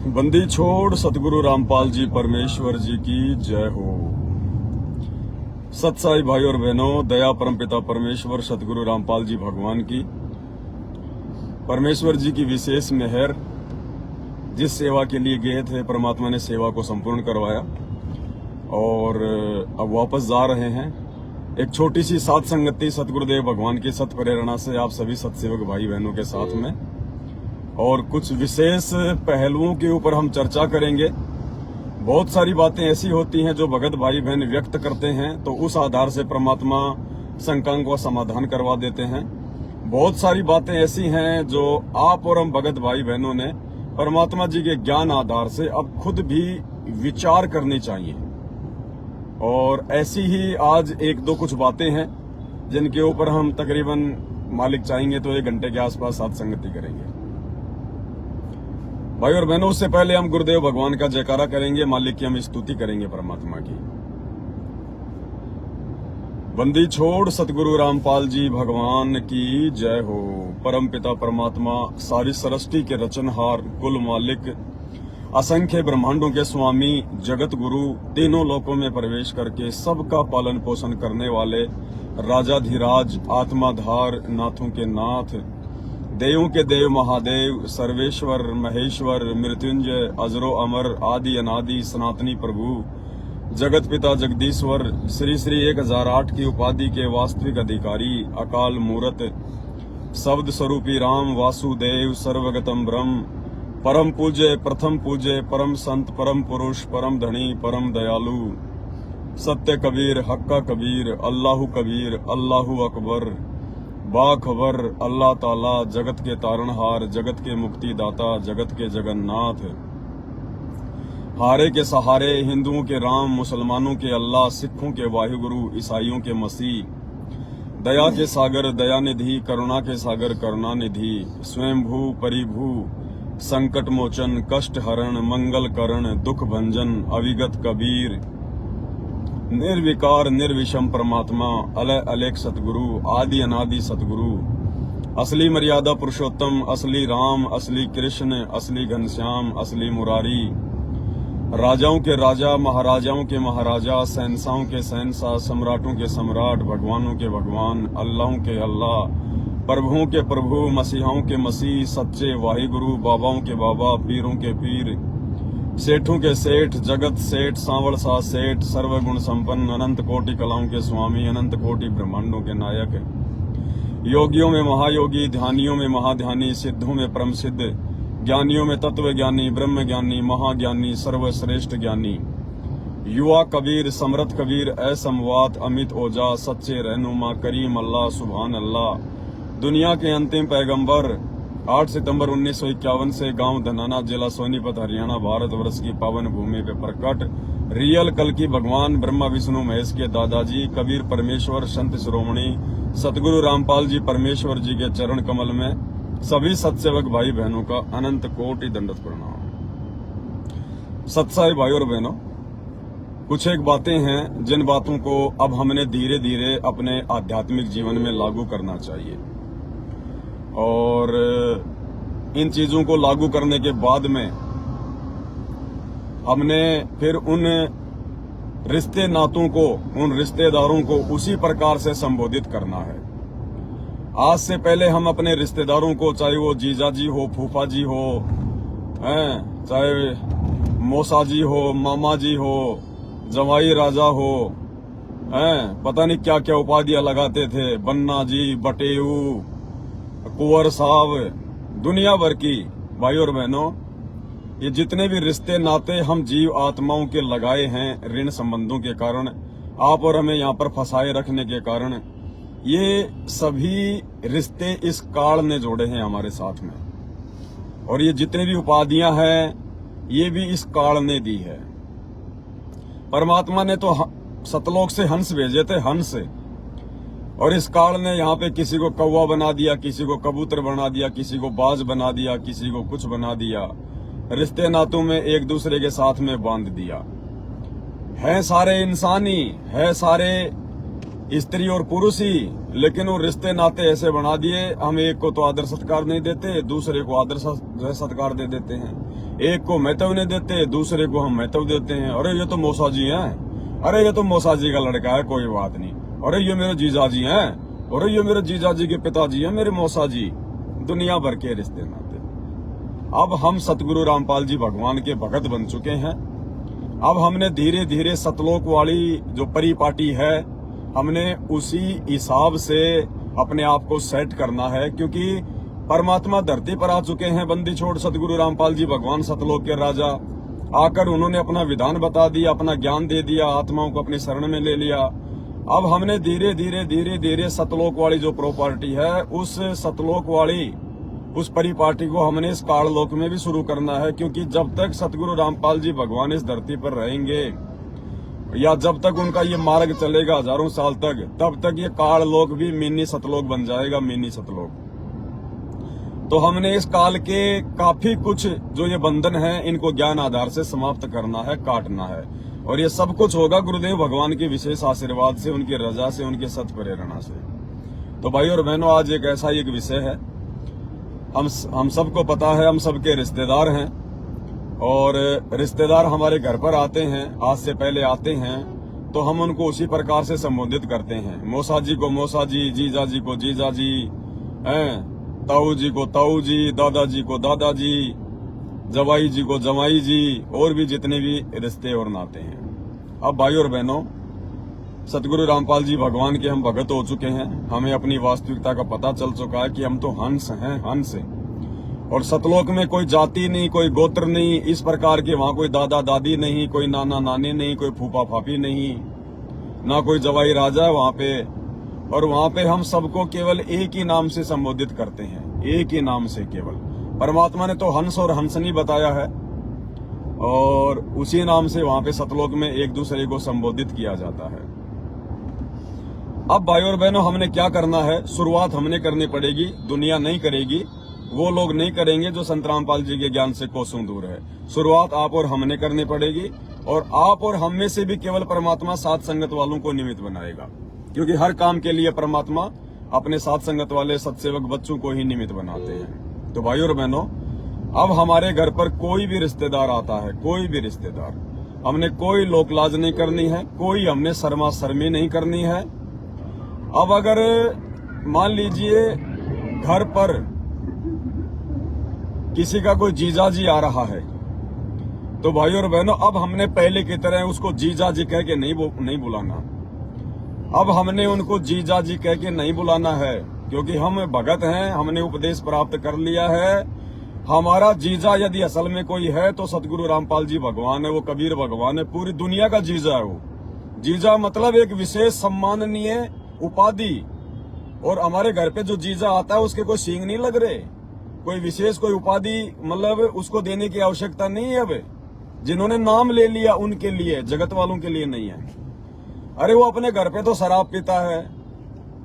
बंदी छोड़ सतगुरु रामपाल जी परमेश्वर जी की जय हो। सत्साई भाई और बहनों, दया परमपिता परमेश्वर सतगुरु रामपाल जी भगवान की, परमेश्वर जी की विशेष मेहर। जिस सेवा के लिए गए थे परमात्मा ने सेवा को संपूर्ण करवाया और अब वापस जा रहे हैं। एक छोटी सी सात संगति सतगुरुदेव भगवान की सत प्रेरणा से आप सभी सत्सेवक भाई बहनों के साथ में, और कुछ विशेष पहलुओं के ऊपर हम चर्चा करेंगे। बहुत सारी बातें ऐसी होती हैं जो भगत भाई बहन व्यक्त करते हैं, तो उस आधार से परमात्मा शंकाओं का समाधान करवा देते हैं। बहुत सारी बातें ऐसी हैं जो आप और हम भगत भाई बहनों ने परमात्मा जी के ज्ञान आधार से अब खुद भी विचार करनी चाहिए। और ऐसी ही आज एक दो कुछ बातें हैं जिनके ऊपर हम तकरीबन मालिक चाहेंगे तो 1 घंटे के आसपास साथ संगति करेंगे। भाई और बहनों, उससे पहले हम गुरुदेव भगवान का जयकारा करेंगे, मालिक की हम स्तुति करेंगे परमात्मा की। बंदी छोड़ सतगुरु रामपाल जी भगवान की जय हो। परम पिता परमात्मा सारी सृष्टि के रचनहार, कुल मालिक, असंख्य ब्रह्मांडों के स्वामी, जगत गुरु, तीनों लोकों में प्रवेश करके सबका पालन पोषण करने वाले राजाधिराज, आत्माधार, नाथों के नाथ, देवों के देव महादेव, सर्वेश्वर महेश्वर, मृत्युंजय, अजरो अमर, आदि अनादि, सनातनी प्रभु, जगत पिता जगदीश्वर, श्री श्री 1008 की उपाधि के वास्तविक अधिकारी, अकाल मूरत, शब्द स्वरूपी राम वासुदेव, सर्वगतम ब्रह्म, परम पूज्य, प्रथम पूज्य, परम संत, परम पुरुष, परम धनी, परम दयालु, सत्य कबीर, हक्का कबीर, अल्लाहु कबीर, अल्लाहु अकबर, बाखबर, अल्लाह ताला, जगत के तारणहार, जगत के मुक्तिदाता, जगत के जगन्नाथ, हारे के सहारे, हिंदुओं के राम, मुसलमानों के अल्लाह, सिखों के वाहिगुरु, ईसाइयों के मसीह, दया के सागर दयानिधि, करुणा के सागर करुणानिधि, स्वयंभू परिभू, संकट मोचन, कष्ट हरण, मंगल करण, दुख भंजन, अविगत कबीर, निर्विकार निर्विषम परमात्मा, अलय अलेख सतगुरु, आदि अनादि सतगुरु, असली मर्यादा पुरुषोत्तम, असली राम, असली कृष्ण, असली घनश्याम, असली मुरारी, राजाओं के राजा, महाराजाओं के महाराजा, शहंशाहों के शहंशाह, सम्राटों के सम्राट, भगवानों के भगवान, अल्लाहों के अल्लाह, प्रभुओं के प्रभु, मसीहाओं के मसीह, सच्चे वाहिगुरु, बाबाओं के बाबा, पीरों के पीर, सेठों के सेठ, जगत सेठ, सांवड़ सा सेठ, सर्वगुण संपन्न, अनंत कोटि कलाओं के स्वामी, अनंत कोटि ब्रह्मांडों के नायक, योगियों में महायोगी, ध्यानियों में महाध्यानी, सिद्धों में परम सिद्ध, ज्ञानियों में तत्व ज्ञानी, ब्रह्म ज्ञानी, महाज्ञानी, सर्वश्रेष्ठ ज्ञानी, युवा कबीर, समर्थ कबीर, असमवात, अमित ओजा, सच्चे रहनुमा, करीम अल्लाह, सुभान अल्लाह, दुनिया के अंतिम पैगंबर, 8 सितंबर 1951 से गांव धनाना, जिला सोनीपत, हरियाणा, भारतवर्ष की पावन भूमि पे प्रकट, रियल कल की भगवान ब्रह्मा विष्णु महेश के दादाजी, कबीर परमेश्वर, संत शिरोमणि सतगुरु रामपाल जी परमेश्वर जी के चरण कमल में सभी सत्सेवक भाई बहनों का अनंत कोटि दंडवत प्रणाम। सत्साई भाई और बहनों, कुछ एक बातें हैं जिन बातों को अब हमने धीरे धीरे अपने आध्यात्मिक जीवन में लागू करना चाहिए, और इन चीजों को लागू करने के बाद में हमने फिर उन रिश्ते नातों को, उन रिश्तेदारों को उसी प्रकार से संबोधित करना है। आज से पहले हम अपने रिश्तेदारों को, चाहे वो जीजा जी हो, फूफा जी हो, चाहे मौसा जी हो, मामा जी हो, जवाई राजा हो, पता नहीं क्या क्या उपाधियां लगाते थे, बन्ना जी, बटेऊ, कुंवर साहब, दुनिया भर की। भाई और बहनों, ये जितने भी रिश्ते नाते हम जीव आत्माओं के लगाए हैं ऋण संबंधों के कारण, आप और हमें यहाँ पर फंसाए रखने के कारण, ये सभी रिश्ते इस काल ने जोड़े हैं हमारे साथ में, और ये जितने भी उपाधियां हैं ये भी इस काल ने दी है। परमात्मा ने तो सतलोक से हंस भेजे थे, हंस, और इस काल ने यहाँ पे किसी को कौवा बना दिया, किसी को कबूतर बना दिया, किसी को बाज बना दिया, किसी को कुछ बना दिया, रिश्ते नातों में एक दूसरे के साथ में बांध दिया। है सारे इंसानी, है सारे स्त्री और पुरुष ही, लेकिन वो रिश्ते नाते ऐसे बना दिए, हम एक को तो आदर सत्कार नहीं देते, दूसरे को आदर सत्कार दे देते हैं। एक को महत्व नहीं देते, दूसरे को हम महत्व देते हैं। अरे ये तो मौसा जी हैं, अरे ये तो मौसा जी का लड़का है, कोई बात नहीं। अरे ये मेरे जीजा जी हैं, अरे ये मेरे जीजा जी के पिताजी हैं, मेरे मौसा जी। दुनिया भर के रिश्ते नाते। अब हम सतगुरु रामपाल जी भगवान के भगत बन चुके हैं। अब हमने धीरे धीरे सतलोक वाली जो परिपाटी है, हमने उसी हिसाब से अपने आप को सेट करना है, क्योंकि परमात्मा धरती पर आ चुके हैं। बंदी छोड़ सतगुरु रामपाल जी भगवान सतलोक के राजा आकर उन्होंने अपना विधान बता दिया, अपना ज्ञान दे दिया, आत्माओं को अपनी शरण में ले लिया। अब हमने धीरे धीरे सतलोक वाली जो प्रॉपर्टी है, उस सतलोक वाली उस परिपाटी को हमने इस काललोक में भी शुरू करना है, क्योंकि जब तक सतगुरु रामपाल जी भगवान इस धरती पर रहेंगे, या जब तक उनका ये मार्ग चलेगा हजारों साल तक, तब तक ये काललोक भी मिनी सतलोक बन जाएगा, मिनी सतलोक। तो हमने इस काल के काफी कुछ जो ये बंधन है, इनको ज्ञान आधार से समाप्त करना है, काटना है। और ये सब कुछ होगा गुरुदेव भगवान के विशेष आशीर्वाद से, उनकी रजा से, उनके सत प्रेरणा से। तो भाई और बहनों, आज एक ऐसा एक विषय है, हम सबको पता है, हम सबके रिश्तेदार हैं, और रिश्तेदार हमारे घर पर आते हैं, आज से पहले आते हैं, तो हम उनको उसी प्रकार से संबोधित करते हैं। मौसा जी को मौसा जी, जीजा जी को जीजा जी, ताऊ जी को ताऊ जी, दादाजी को दादाजी, जवाई जी को जवाई जी, और भी जितने भी रिश्ते और नाते हैं। अब भाई और बहनों, सतगुरु रामपाल जी भगवान के हम भगत हो चुके हैं। हमें अपनी वास्तविकता का पता चल चुका है कि हम तो हंस हैं, हंस। और सतलोक में कोई जाति नहीं, कोई गोत्र नहीं, इस प्रकार के वहाँ कोई दादा दादी नहीं, कोई नाना नानी नहीं, कोई फूफा फाफी नहीं, ना कोई जवाई राजा है वहाँ पे। और वहाँ पे हम सबको केवल एक ही नाम से संबोधित करते हैं, एक ही नाम से केवल। परमात्मा ने तो हंस और हंसनी बताया है, और उसी नाम से वहाँ पे सतलोक में एक दूसरे को संबोधित किया जाता है। अब भाई और बहनों, हमने क्या करना है? शुरुआत हमने करनी पड़ेगी, दुनिया नहीं करेगी, वो लोग नहीं करेंगे जो संत रामपाल जी के ज्ञान से कोसों दूर है। शुरुआत आप और हमने करनी पड़ेगी, और आप और हम में से भी केवल परमात्मा साथ संगत वालों को निमित्त बनाएगा, क्योंकि हर काम के लिए परमात्मा अपने साथ संगत वाले सत्सेवक बच्चों को ही निमित्त बनाते हैं। तो भाई और बहनों, अब हमारे घर पर कोई भी रिश्तेदार आता है, कोई भी रिश्तेदार, हमने कोई लोकलाज नहीं करनी है, कोई हमने शर्मा शर्मी नहीं करनी है। अब अगर मान लीजिए घर पर किसी का कोई जीजा जी आ रहा है, तो भाई और बहनों, अब हमने पहले की तरह उसको जीजा जी कह के नहीं बुलाना। अब हमने उनको जीजा जी कह के नहीं बुलाना है, क्योंकि हम भगत हैं, हमने उपदेश प्राप्त कर लिया है। हमारा जीजा यदि असल में कोई है तो सतगुरु रामपाल जी भगवान है, वो कबीर भगवान है, पूरी दुनिया का जीजा है वो। जीजा मतलब एक विशेष सम्माननीय उपाधि। और हमारे घर पे जो जीजा आता है उसके कोई सींग नहीं लग रहे, कोई विशेष कोई उपाधि मतलब उसको देने की आवश्यकता नहीं है। अब जिन्होंने नाम ले लिया उनके लिए, जगत वालों के लिए नहीं है। अरे वो अपने घर पे तो शराब पीता है,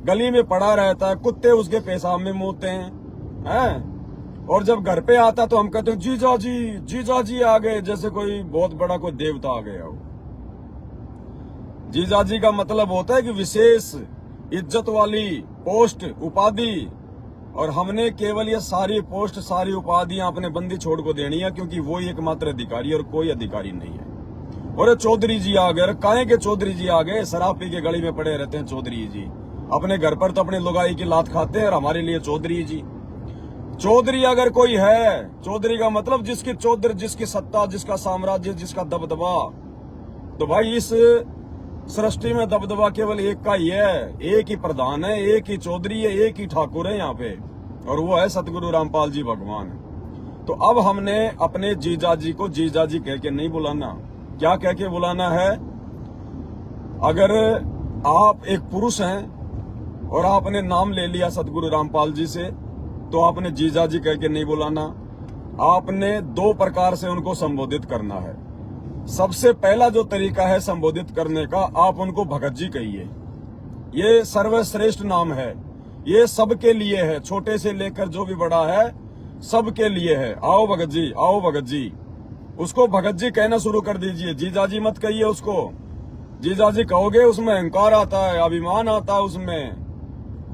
गली में पड़ा रहता है, कुत्ते उसके पेशाब में मुँहते हैं, और जब घर पे आता तो हम कहते हैं जीजा जी आ गए, जैसे कोई बहुत बड़ा कोई देवता आ गया हो। जीजा जी का मतलब होता है कि विशेष इज्जत वाली पोस्ट, उपाधि। और हमने केवल ये सारी पोस्ट, सारी उपाधियां अपने बंदी छोड़ को देनी है, क्योंकि वो ही एकमात्र अधिकारी और कोई अधिकारी नहीं है। और चौधरी जी आ गए, काहे के चौधरी जी आ गए? शराब पी के गली में पड़े रहते हैं चौधरी जी। अपने घर पर तो अपने लुगाई की लात खाते हैं, और हमारे लिए चौधरी जी। चौधरी अगर कोई है, चौधरी का मतलब जिसकी चौधरी, जिसकी सत्ता, जिसका साम्राज्य, जिसका दबदबा। तो भाई इस सृष्टि में दबदबा केवल एक का ही है, एक ही प्रधान है, एक ही चौधरी है, एक ही ठाकुर है यहाँ पे, और वो है सतगुरु रामपाल जी भगवान। तो अब हमने अपने जीजा जी को जीजा जी कह के नहीं बुलाना। क्या कह के बुलाना है? अगर आप एक पुरुष हैं और आपने नाम ले लिया सतगुरु रामपाल जी से, तो आपने जीजा जी कह के नहीं बुलाना। आपने दो प्रकार से उनको संबोधित करना है। सबसे पहला जो तरीका है संबोधित करने का, आप उनको भगत जी कहिए। ये सर्वश्रेष्ठ नाम है, ये सबके लिए है, छोटे से लेकर जो भी बड़ा है सबके लिए है। आओ भगत जी, आओ भगत जी। उसको भगत जी कहना शुरू कर दीजिए, जीजा जी मत कहिए उसको। जीजा जी कहोगे उसमें अहंकार आता है, अभिमान आता है उसमें,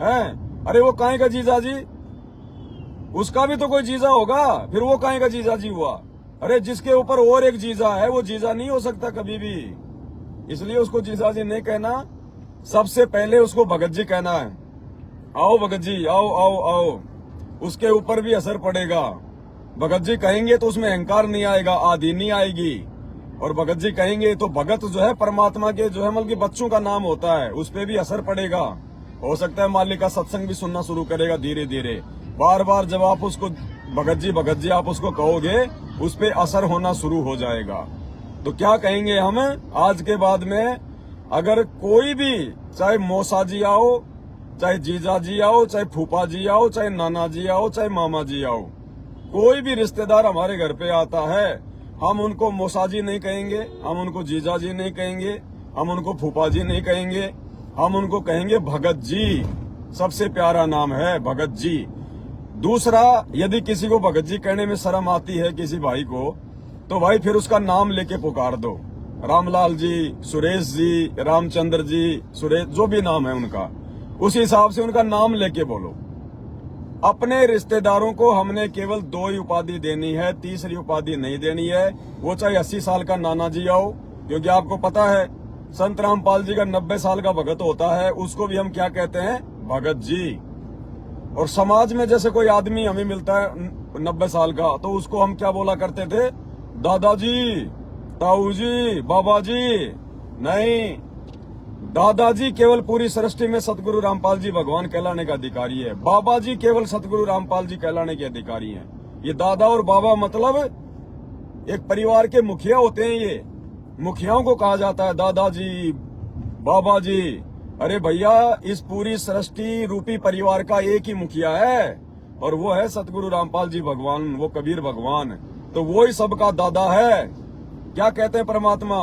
है? अरे वो काहे का जीजा जी? उसका भी तो कोई जीजा होगा, फिर वो काहे का जीजा जी हुआ? अरे जिसके ऊपर और एक जीजा है वो जीजा नहीं हो सकता कभी भी, इसलिए उसको जीजा जी नहीं कहना। सबसे पहले उसको भगत जी कहना है। आओ भगत जी, आओ आओ आओ, उसके ऊपर भी असर पड़ेगा। भगत जी कहेंगे तो उसमें अहंकार नहीं आएगा, आदि नहीं आएगी। और भगत जी कहेंगे तो भगत जो है परमात्मा के जो है मतलब कि बच्चों का नाम होता है, उस पर भी असर पड़ेगा। हो सकता है मालिक का सत्संग भी सुनना शुरू करेगा धीरे धीरे। बार बार जब आप उसको भगत जी आप उसको कहोगे, उस पर असर होना शुरू हो जाएगा। तो क्या कहेंगे हम आज के बाद में? अगर कोई भी, चाहे मौसा जी आओ, चाहे जीजा जी आओ, चाहे फूफा जी आओ, चाहे नाना जी आओ, चाहे मामा जी आओ, कोई भी रिश्तेदार हमारे घर पे आता है, हम उनको मौसा जी नहीं कहेंगे, हम उनको जीजा जी नहीं कहेंगे, हम उनको फूफा जी नहीं कहेंगे, हम उनको कहेंगे भगत जी। सबसे प्यारा नाम है भगत जी। दूसरा, यदि किसी को भगत जी कहने में शर्म आती है किसी भाई को, तो भाई फिर उसका नाम लेके पुकार दो। रामलाल जी, सुरेश जी, रामचंद्र जी, सुरेश, जो भी नाम है उनका, उसी हिसाब से उनका नाम लेके बोलो। अपने रिश्तेदारों को हमने केवल 2 ही उपाधि देनी है, तीसरी उपाधि नहीं देनी है। वो चाहे 80 साल का नाना जी आओ, क्योंकि आपको पता है संत रामपाल जी का 90 साल का भगत होता है, उसको भी हम क्या कहते हैं? भगत जी। और समाज में जैसे कोई आदमी हमें मिलता है 90 साल का, तो उसको हम क्या बोला करते थे? दादाजी, ताऊ जी, बाबा जी। नहीं, दादाजी केवल पूरी सृष्टि में सतगुरु रामपाल जी भगवान कहलाने का अधिकारी है। बाबा जी केवल सतगुरु रामपाल जी कहलाने के अधिकारी हैं। ये दादा और बाबा मतलब एक परिवार के मुखिया होते हैं। ये मुखियाओं को कहा जाता है दादाजी, बाबा जी। अरे भैया, इस पूरी सृष्टि रूपी परिवार का एक ही मुखिया है, और वो है सतगुरु रामपाल जी भगवान, वो कबीर भगवान। तो वो ही सबका दादा है। क्या कहते हैं परमात्मा?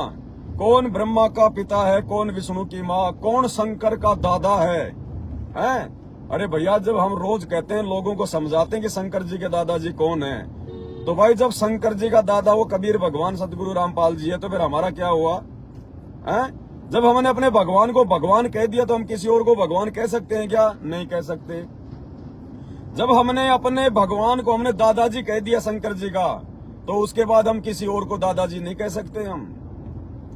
कौन ब्रह्मा का पिता है, कौन विष्णु की माँ, कौन शंकर का दादा है? हैं? अरे भैया, जब हम रोज कहते हैं, लोगों को समझाते हैं कि शंकर जी के दादाजी कौन है, तो भाई जब शंकर जी का दादा वो कबीर भगवान सतगुरु रामपाल जी है, तो फिर हमारा क्या हुआ? हैं? जब हमने अपने भगवान को भगवान कह दिया, तो हम किसी और को भगवान कह सकते हैं क्या? नहीं कह सकते। जब हमने अपने भगवान को हमने दादाजी कह दिया शंकर जी का, तो उसके बाद हम किसी और को दादाजी नहीं कह सकते। हम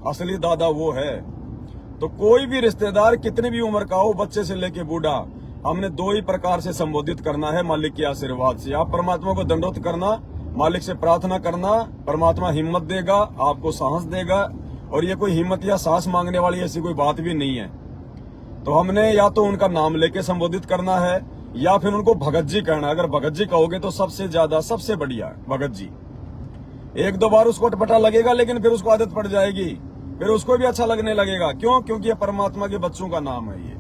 असली दादा वो है। तो कोई भी रिश्तेदार कितनी भी उम्र का हो, बच्चे से लेके बूढ़ा, हमने 2 ही प्रकार से संबोधित करना है मालिक के आशीर्वाद से। आप परमात्मा को दंडोत करना, मालिक से प्रार्थना करना, परमात्मा हिम्मत देगा, आपको साहस देगा। और ये कोई हिम्मत या साहस मांगने वाली ऐसी कोई बात भी नहीं है। तो हमने या तो उनका नाम लेके संबोधित करना है, या फिर उनको भगत जी कहना है। अगर भगत जी कहोगे तो सबसे ज्यादा, सबसे बढ़िया भगत जी। 1-2 बार उसको अटपटा लगेगा, लेकिन फिर उसको आदत पड़ जाएगी, फिर उसको भी अच्छा लगने लगेगा। क्यों? क्योंकि ये परमात्मा के बच्चों का नाम है ये।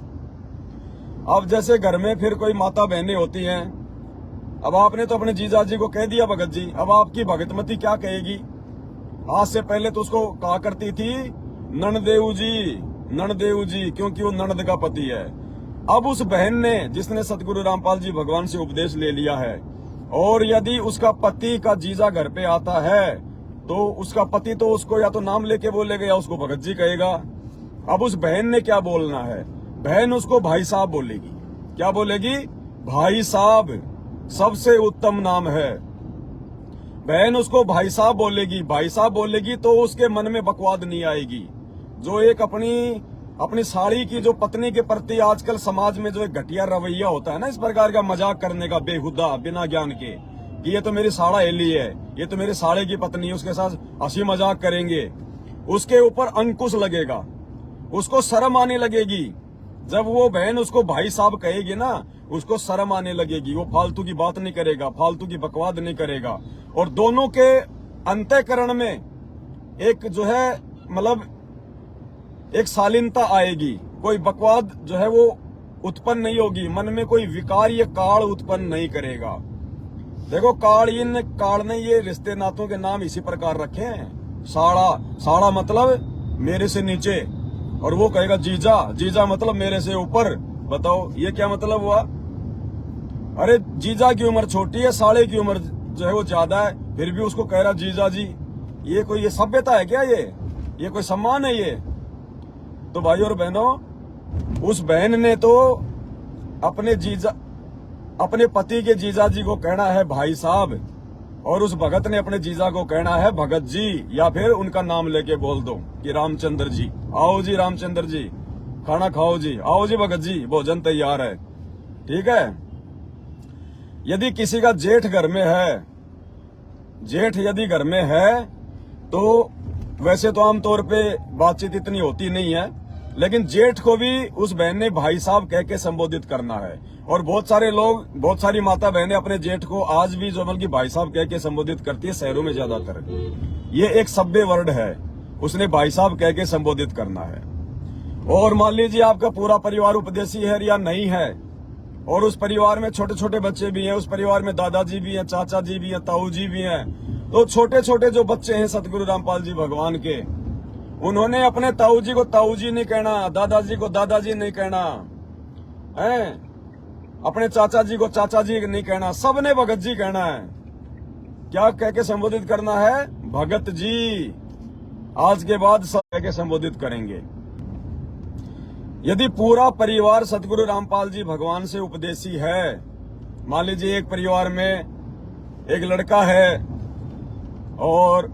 अब जैसे घर में फिर कोई माता बहनें होती हैं, अब आपने तो अपने जीजा जी को कह दिया भगत जी, अब आपकी भगतमती क्या कहेगी? आज से पहले तो उसको कहा करती थी ननदेव जी, ननदेव जी, क्योंकि वो ननद का पति है। अब उस बहन ने, जिसने सतगुरु रामपाल जी भगवान से उपदेश ले लिया है, और यदि उसका पति का जीजा घर पे आता है, तो उसका पति तो उसको या तो नाम लेके बोलेगा या उसको भगत जी कहेगा। अब उस बहन ने क्या बोलना है? बहन उसको भाई साहब बोलेगी। क्या बोलेगी? भाई साहब, सबसे उत्तम नाम है। बहन उसको भाई साहब बोलेगी। भाई साहब बोलेगी तो उसके मन में बकवाद नहीं आएगी। जो एक अपनी साड़ी की जो पत्नी के प्रति आजकल समाज में जो एक घटिया रवैया होता है ना, इस प्रकार का मजाक करने का बेहुदा, बिना ज्ञान के, कि ये तो मेरी साड़ा एली है, ये तो मेरे साड़े की पत्नी है, उसके साथ हंसी मजाक करेंगे, उसके ऊपर अंकुश लगेगा, उसको शर्म आने लगेगी। जब वो बहन उसको भाई साहब कहेगी ना, उसको शर्म आने लगेगी। वो फालतू की बात नहीं करेगा, फालतू की बकवाद नहीं करेगा, और दोनों के अंतःकरण में एक जो है मतलब एक शालीनता आएगी। कोई बकवाद जो है वो उत्पन्न नहीं होगी, मन में कोई विकार या काल उत्पन्न नहीं करेगा। देखो, काल ने ये रिश्ते नातों के नाम इसी प्रकार रखे हैं। साड़ा मतलब मेरे से नीचे, और वो कहेगा जीजा, जीजा मतलब मेरे से ऊपर। बताओ ये क्या मतलब हुआ? अरे जीजा की उम्र छोटी है, साड़े की उम्र जो है वो ज्यादा है, फिर भी उसको कह रहा जीजा जी। ये सभ्यता है क्या? ये कोई सम्मान है? ये तो भाई और बहनों, उस बहन ने तो अपने पति के जीजा जी को कहना है भाई साहब, और उस भगत ने अपने जीजा को कहना है भगत जी, या फिर उनका नाम लेके बोल दो कि रामचंद्र जी, आओ जी रामचंद्र जी, खाना खाओ जी, आओ जी भगत जी, भोजन तैयार है। ठीक है। यदि किसी का जेठ घर में है, जेठ यदि घर में है, तो वैसे तो आमतौर पे बातचीत इतनी होती नहीं है, लेकिन जेठ को भी उस बहन ने भाई साहब कह के संबोधित करना है। और बहुत सारे लोग, बहुत सारी माता बहनें अपने जेठ को आज भी जो बल्कि भाई साहब कह के संबोधित करती है, शहरों में ज्यादातर। ये एक सभ्य वर्ड है, उसने भाई साहब कह के संबोधित करना है। और मान लीजिए आपका पूरा परिवार उपदेशी है या नहीं है, और उस परिवार में छोटे छोटे बच्चे भी हैं, उस परिवार में दादाजी भी हैं, चाचा जी भी हैं, ताऊ जी भी हैं, तो छोटे छोटे जो बच्चे हैं सतगुरु रामपाल जी भगवान के, उन्होंने अपने ताऊ जी को ताऊ जी नहीं कहना, दादाजी को दादाजी नहीं कहना है, अपने चाचा जी को चाचा जी नहीं कहना, सबने भगत जी कहना है। क्या कह के संबोधित करना है? भगत जी। आज के बाद सब कह के संबोधित करेंगे। यदि पूरा परिवार सतगुरु रामपाल जी भगवान से उपदेशी है, मान लीजिए एक परिवार में एक लड़का है और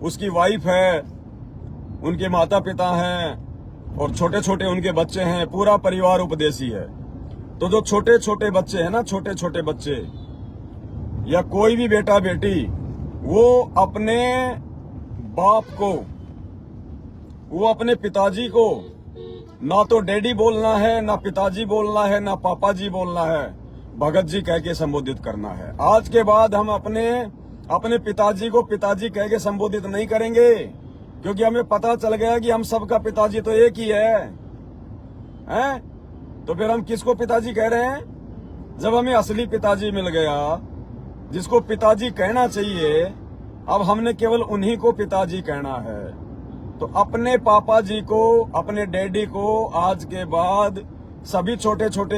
उसकी वाइफ है, उनके माता पिता हैं और छोटे छोटे उनके बच्चे हैं, पूरा परिवार उपदेशी है, तो जो छोटे छोटे बच्चे हैं ना, छोटे छोटे बच्चे या कोई भी बेटा बेटी, वो अपने बाप को, वो अपने पिताजी को ना तो डैडी बोलना है, ना पिताजी बोलना है, ना पापा जी बोलना है, भगत जी कह के संबोधित करना है। आज के बाद हम अपने पिताजी को पिताजी कह के संबोधित नहीं करेंगे, क्योंकि हमें पता चल गया कि हम सबका पिताजी तो एक ही है, हैं? तो फिर हम किसको पिताजी कह रहे हैं? जब हमें असली पिताजी मिल गया, जिसको पिताजी कहना चाहिए, अब हमने केवल उन्हीं को पिताजी कहना है। तो अपने पापा जी को, अपने डैडी को आज के बाद सभी छोटे छोटे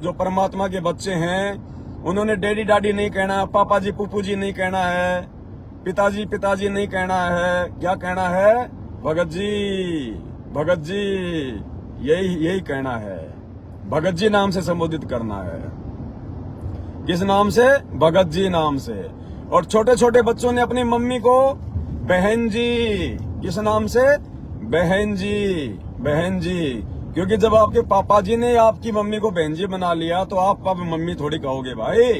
जो परमात्मा के बच्चे हैं, उन्होंने डैडी डाडी नहीं कहना, पापा जी पुप्पू जी नहीं कहना है, पिताजी पिताजी नहीं कहना है। क्या कहना है? भगत जी, भगत जी, यही कहना है। भगत जी नाम से संबोधित करना है। किस नाम से? भगत जी नाम से। और छोटे छोटे बच्चों ने अपनी मम्मी को बहन जी, किस नाम से? बहन जी, बहन जी। क्योंकि जब आपके पापा जी ने आपकी मम्मी को बहन जी बना लिया, तो आप अब मम्मी थोड़ी कहोगे भाई,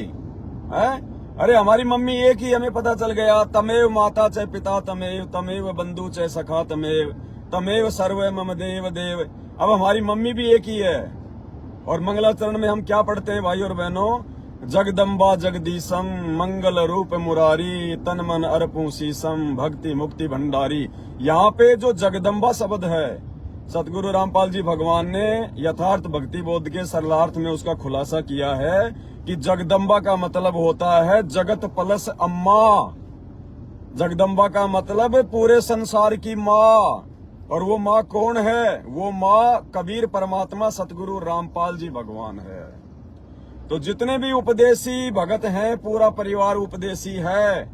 हैं? अरे हमारी मम्मी एक ही, हमें पता चल गया। तमेव माता च पिता तमेव, तमेव बंधु च सखा तमेव, तमेव सर्व मम देव देव। अब हमारी मम्मी भी एक ही है। और मंगलाचरण में हम क्या पढ़ते हैं भाई और बहनों? जगदम्बा जगदीशम मंगल रूप मुरारी, तन मन अर्पू शीसम भक्ति मुक्ति भंडारी। यहाँ पे जो जगदम्बा शब्द है, सतगुरु रामपाल जी भगवान ने यथार्थ भक्ति बोध के सरलार्थ में उसका खुलासा किया है कि जगदम्बा का मतलब होता है जगत प्लस अम्मा। जगदम्बा का मतलब पूरे संसार की माँ। और वो माँ कौन है? वो माँ कबीर परमात्मा सतगुरु रामपाल जी भगवान है। तो जितने भी उपदेशी भगत हैं, पूरा परिवार उपदेशी है,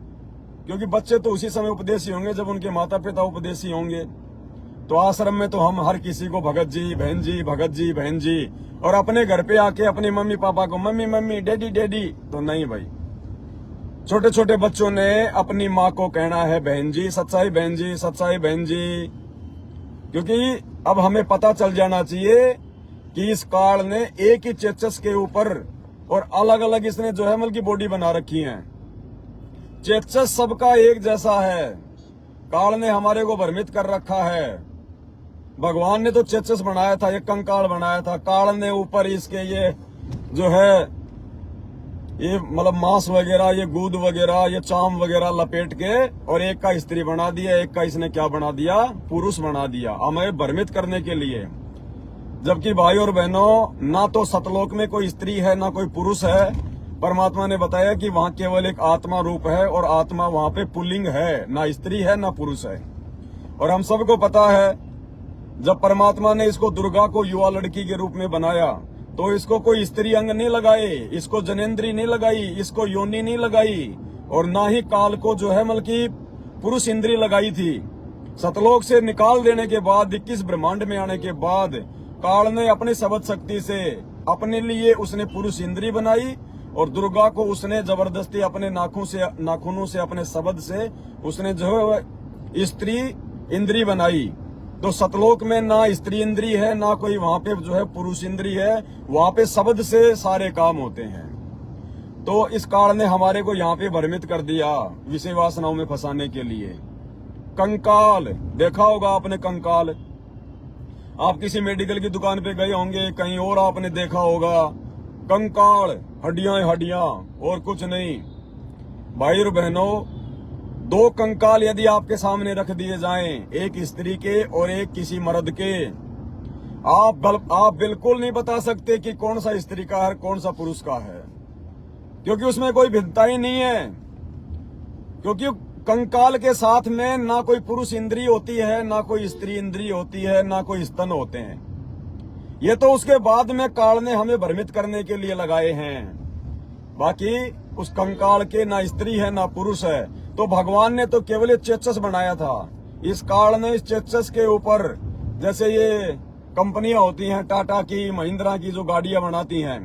क्योंकि बच्चे तो उसी समय उपदेशी होंगे जब उनके माता पिता उपदेशी होंगे। तो आश्रम में तो हम हर किसी को भगत जी बहन जी, भगत जी बहन जी, और अपने घर पे आके अपने मम्मी पापा को मम्मी मम्मी, डैडी डैडी, तो नहीं भाई। छोटे छोटे बच्चों ने अपनी माँ को कहना है बहन जी, सच्चाई बहन जी, सच्चाई बहन जी। क्योंकि अब हमें पता चल जाना चाहिए कि इस काल ने एक ही चेचस के ऊपर और अलग अलग इसने जो है मतलब की बॉडी बना रखी है। चेचस सबका एक जैसा है, काल ने हमारे को भ्रमित कर रखा है। भगवान ने तो चेचस बनाया था, एक कंकाल बनाया था, काल ने ऊपर इसके ये जो है ये मतलब मांस वगैरह, ये दूध वगैरह, ये चाम वगैरह लपेट के और एक का स्त्री बना दिया, एक का इसने क्या बना दिया? पुरुष बना दिया, हमें भ्रमित करने के लिए। जबकि भाई और बहनों, ना तो सतलोक में कोई स्त्री है ना कोई पुरुष है। परमात्मा ने बताया कि वहां केवल एक आत्मा रूप है और आत्मा वहां पे पुल्लिंग है, ना स्त्री है ना पुरुष है। और हम सबको पता है जब परमात्मा ने इसको दुर्गा को युवा लड़की के रूप में बनाया, तो इसको कोई स्त्री अंग नहीं लगाए, इसको जनेन्द्री नहीं लगाई, इसको योनि नहीं लगाई, और ना ही काल को जो है मतलब की पुरुष इंद्री लगाई थी। सतलोक से निकाल देने के बाद 21 ब्रह्मांड में आने के बाद काल ने अपनी शब्द शक्ति से अपने लिए उसने पुरुष इंद्री बनाई और दुर्गा को उसने जबरदस्ती अपने नाखूनों से अपने शब्द से उसने जो है स्त्री इंद्री बनाई। तो सतलोक में ना स्त्री इंद्री है, ना कोई वहां पे जो है पुरुष इंद्री है, वहां पे शब्द से सारे काम होते हैं। तो इस काल ने हमारे को यहाँ पे भ्रमित कर दिया विषय वासनाओं में फंसाने के लिए। कंकाल देखा होगा आपने, कंकाल आप किसी मेडिकल की दुकान पे गए होंगे, कहीं और आपने देखा होगा कंकाल, हड्डियां हड्डियां और कुछ नहीं। भाई और बहनों, 2 कंकाल यदि आपके सामने रख दिए जाएं, एक स्त्री के और एक किसी मर्द के, आप बिल्कुल नहीं बता सकते कि कौन सा स्त्री का है कौन सा पुरुष का है, क्योंकि उसमें कोई भिन्नता ही नहीं है। क्योंकि कंकाल के साथ में ना कोई पुरुष इंद्री होती है, ना कोई स्त्री इंद्री होती है, ना कोई स्तन होते हैं। ये तो उसके बाद में काल ने हमें भ्रमित करने के लिए लगाए हैं। बाकी उस कंकाल के ना स्त्री है ना पुरुष है। तो भगवान ने तो केवल चेचस बनाया था। इस काल ने इस चेचस के ऊपर, जैसे ये कंपनियां होती हैं टाटा की, महिंद्रा की, जो गाड़ियां बनाती हैं,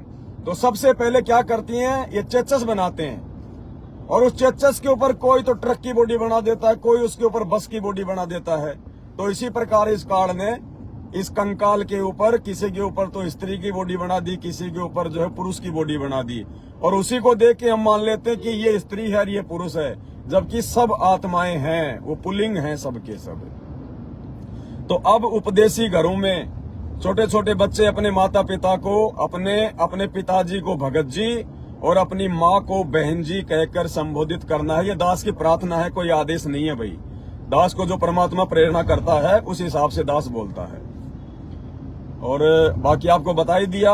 तो सबसे पहले क्या करती हैं, ये चेचस बनाते हैं और उस चेचस के ऊपर कोई तो ट्रक की बॉडी बना देता है, कोई उसके ऊपर बस की बॉडी बना देता है। तो इसी प्रकार इस काल ने इस कंकाल के ऊपर किसी के ऊपर तो स्त्री की बॉडी बना दी, किसी के ऊपर जो है पुरुष की बॉडी बना दी, और उसी को देख के हम मान लेते हैं कि ये स्त्री है और ये पुरुष है, जबकि सब आत्माएं हैं, वो पुल्लिंग हैं सबके सब। तो अब उपदेशी घरों में छोटे छोटे बच्चे अपने माता पिता को, अपने पिताजी को भगत जी और अपनी माँ को बहन जी कहकर संबोधित करना है। ये दास की प्रार्थना है, कोई आदेश नहीं है भाई। दास को जो परमात्मा प्रेरणा करता है उस हिसाब से दास बोलता है। और बाकी आपको बता ही दिया,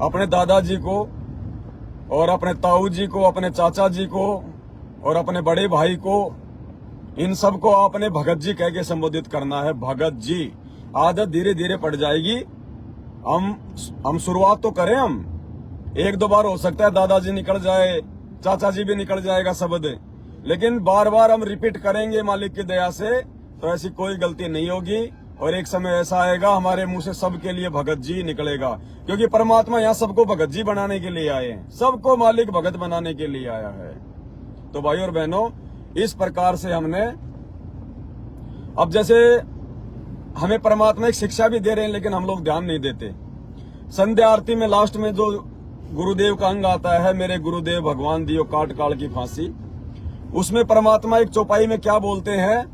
अपने दादाजी को और अपने ताऊ जी को, अपने चाचा जी को और अपने बड़े भाई को, इन सबको आपने भगत जी कह के संबोधित करना है। भगत जी, आदत धीरे धीरे पड़ जाएगी। हम शुरुआत तो करें, हम 1-2 बार हो सकता है दादाजी निकल जाए, चाचा जी भी निकल जाएगा शब्द, लेकिन बार बार हम रिपीट करेंगे मालिक की दया से, तो ऐसी कोई गलती नहीं होगी। और एक समय ऐसा आएगा हमारे मुंह से सबके लिए भगत जी निकलेगा, क्योंकि परमात्मा यहाँ सबको भगत जी बनाने के लिए आए हैं, सबको मालिक भगत बनाने के लिए आया है। तो भाई और बहनों, इस प्रकार से हमने, अब जैसे हमें परमात्मा एक शिक्षा भी दे रहे हैं, लेकिन हम लोग ध्यान नहीं देते। संध्या आरती में लास्ट में जो गुरुदेव का अंग आता है, मेरे गुरुदेव भगवान दियो काट काल की फांसी, उसमें परमात्मा एक चौपाई में क्या बोलते हैं,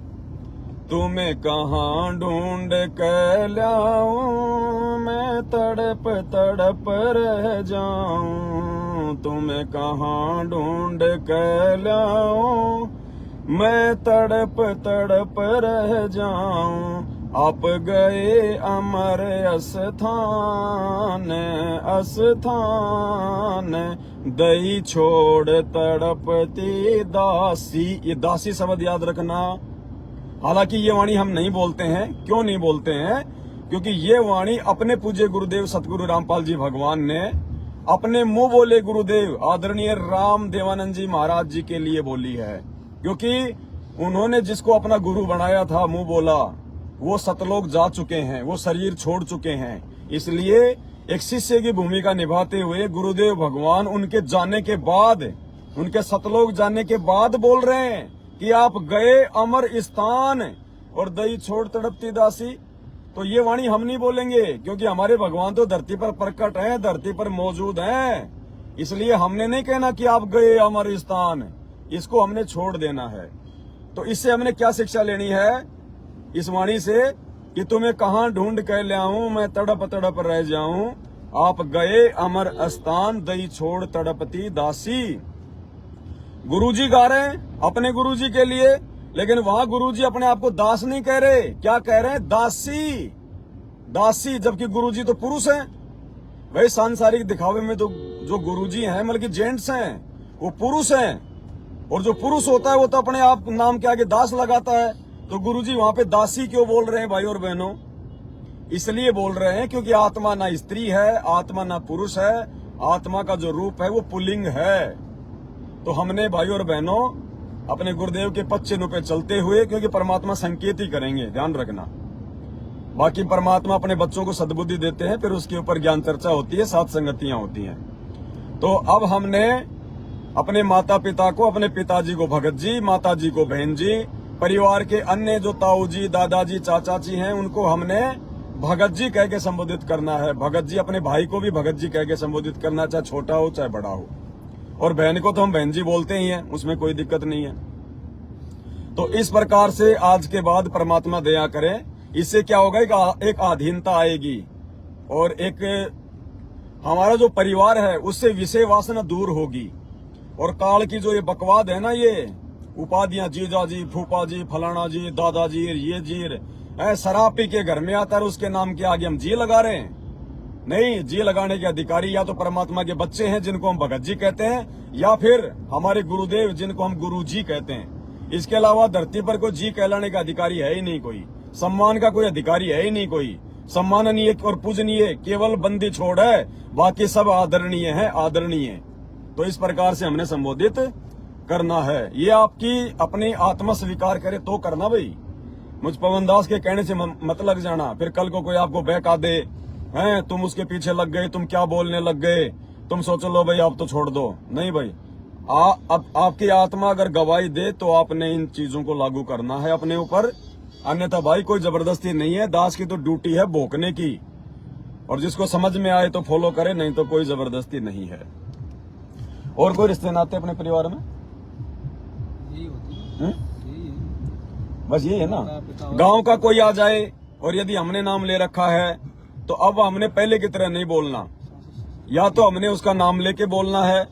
तुम्हें कहाँ ढूंढ के लाऊं, मैं तड़प तड़प रह जाऊं, तुम्हें कहाँ ढूंढ के लाऊं, मैं तड़प तड़प रह जाऊं, आप गए अमर अस्थान अस्थान, दही छोड़ तड़पती दासी। ये दासी शब्द याद रखना। हालांकि ये वाणी हम नहीं बोलते हैं। क्यों नहीं बोलते हैं? क्योंकि ये वाणी अपने पूज्य गुरुदेव सतगुरु रामपाल जी भगवान ने अपने मुंह बोले गुरुदेव आदरणीय राम देवानंद जी महाराज जी के लिए बोली है। क्योंकि उन्होंने जिसको अपना गुरु बनाया था, मुंह बोला, वो सतलोक जा चुके हैं, वो शरीर छोड़ चुके हैं। इसलिए एक शिष्य की भूमिका निभाते हुए गुरुदेव भगवान उनके जाने के बाद, उनके सतलोक जाने के बाद बोल रहे हैं कि आप गए अमर स्थान और दही छोड़ तड़पती दासी। तो ये वाणी हम नहीं बोलेंगे, क्योंकि हमारे भगवान तो धरती पर प्रकट हैं, धरती पर मौजूद हैं। इसलिए हमने नहीं कहना कि आप गए अमर स्थान, इसको हमने छोड़ देना है। तो इससे हमने क्या शिक्षा लेनी है इस वाणी से, कि तुम्हें कहाँ ढूंढ कर ले आऊं, मैं तड़प तड़प रह जाऊं, आप गए अमर स्थान दही छोड़ तड़पती दासी। गुरुजी गा रहे हैं अपने गुरुजी के लिए, लेकिन वहां गुरुजी अपने आप को दास नहीं कह रहे, क्या कह रहे हैं? दासी। दासी, जबकि गुरुजी तो पुरुष हैं। वही सांसारिक दिखावे में तो जो गुरुजी हैं, मतलब कि जेंट्स हैं, वो पुरुष हैं। और जो पुरुष होता है वो तो अपने आप नाम के आगे दास लगाता है। तो गुरुजी वहां पे दासी क्यों बोल रहे हैं भाई और बहनों? इसलिए बोल रहे हैं क्योंकि आत्मा ना स्त्री है, आत्मा ना पुरुष है, आत्मा का जो रूप है वो पुल्लिंग है। तो हमने भाई और बहनों अपने गुरुदेव के पद चिन्हों पे चलते हुए, क्योंकि परमात्मा संकेत ही करेंगे, ध्यान रखना। बाकी परमात्मा अपने बच्चों को सद्बुद्धि देते हैं, फिर उसके ऊपर ज्ञान चर्चा होती है, सात संगतियां होती हैं। तो अब हमने अपने माता पिता को, अपने पिताजी को भगत जी, माता जी को बहन जी, परिवार के अन्य जो ताऊ जी, दादाजी, चाचा जी हैं, उनको हमने भगत जी कह के संबोधित करना है। भगत जी, अपने भाई को भी भगत जी कह के संबोधित करना, चाहे छोटा हो चाहे बड़ा हो। और बहन को तो हम बहन जी बोलते ही हैं, उसमें कोई दिक्कत नहीं है। तो इस प्रकार से आज के बाद परमात्मा दया करे, इससे क्या होगा, एक अधीनता आएगी और एक हमारा जो परिवार है उससे विषय वासना दूर होगी। और काल की जो ये बकवाद है ना, ये उपाधियां, जीजा जी, फूफा जी, फलाना जी, दादाजी, ये जी, शराब पी के घर में आता है, उसके नाम के आगे हम जी लगा रहे हैं। नहीं, जी लगाने के अधिकारी या तो परमात्मा के बच्चे हैं जिनको हम भगत जी कहते हैं, या फिर हमारे गुरुदेव जिनको हम गुरु जी कहते हैं। इसके अलावा धरती पर कोई जी कहलाने का अधिकारी है ही नहीं, कोई सम्मान का कोई अधिकारी है ही नहीं, कोई सम्माननीय और पूजनीय केवल बंदी छोड़ है, बाकी सब आदरणीय है, आदरणीय। तो इस प्रकार से हमने संबोधित करना है। ये आपकी अपनी आत्मा स्वीकार करे तो करना भाई। मुझ पवन दास के कहने से मत लग जाना, फिर कल को कोई आपको बहका दे, हैं तुम उसके पीछे लग गए, तुम क्या बोलने लग गए, तुम सोचो लो भाई आप तो छोड़ दो। नहीं भाई, अब आपकी आत्मा अगर गवाही दे तो आपने इन चीजों को लागू करना है अपने ऊपर, अन्यथा भाई कोई जबरदस्ती नहीं है। दास की तो ड्यूटी है भोंकने की, और जिसको समझ में आए तो फॉलो करे, नहीं तो कोई जबरदस्ती नहीं है। और कोई रिश्ते नाते अपने परिवार में यही होती है, बस यही है ना। गांव का कोई आ जाए और यदि हमने नाम ले रखा है तो अब हमने पहले की तरह नहीं बोलना, या तो हमने उसका नाम लेके बोलना है,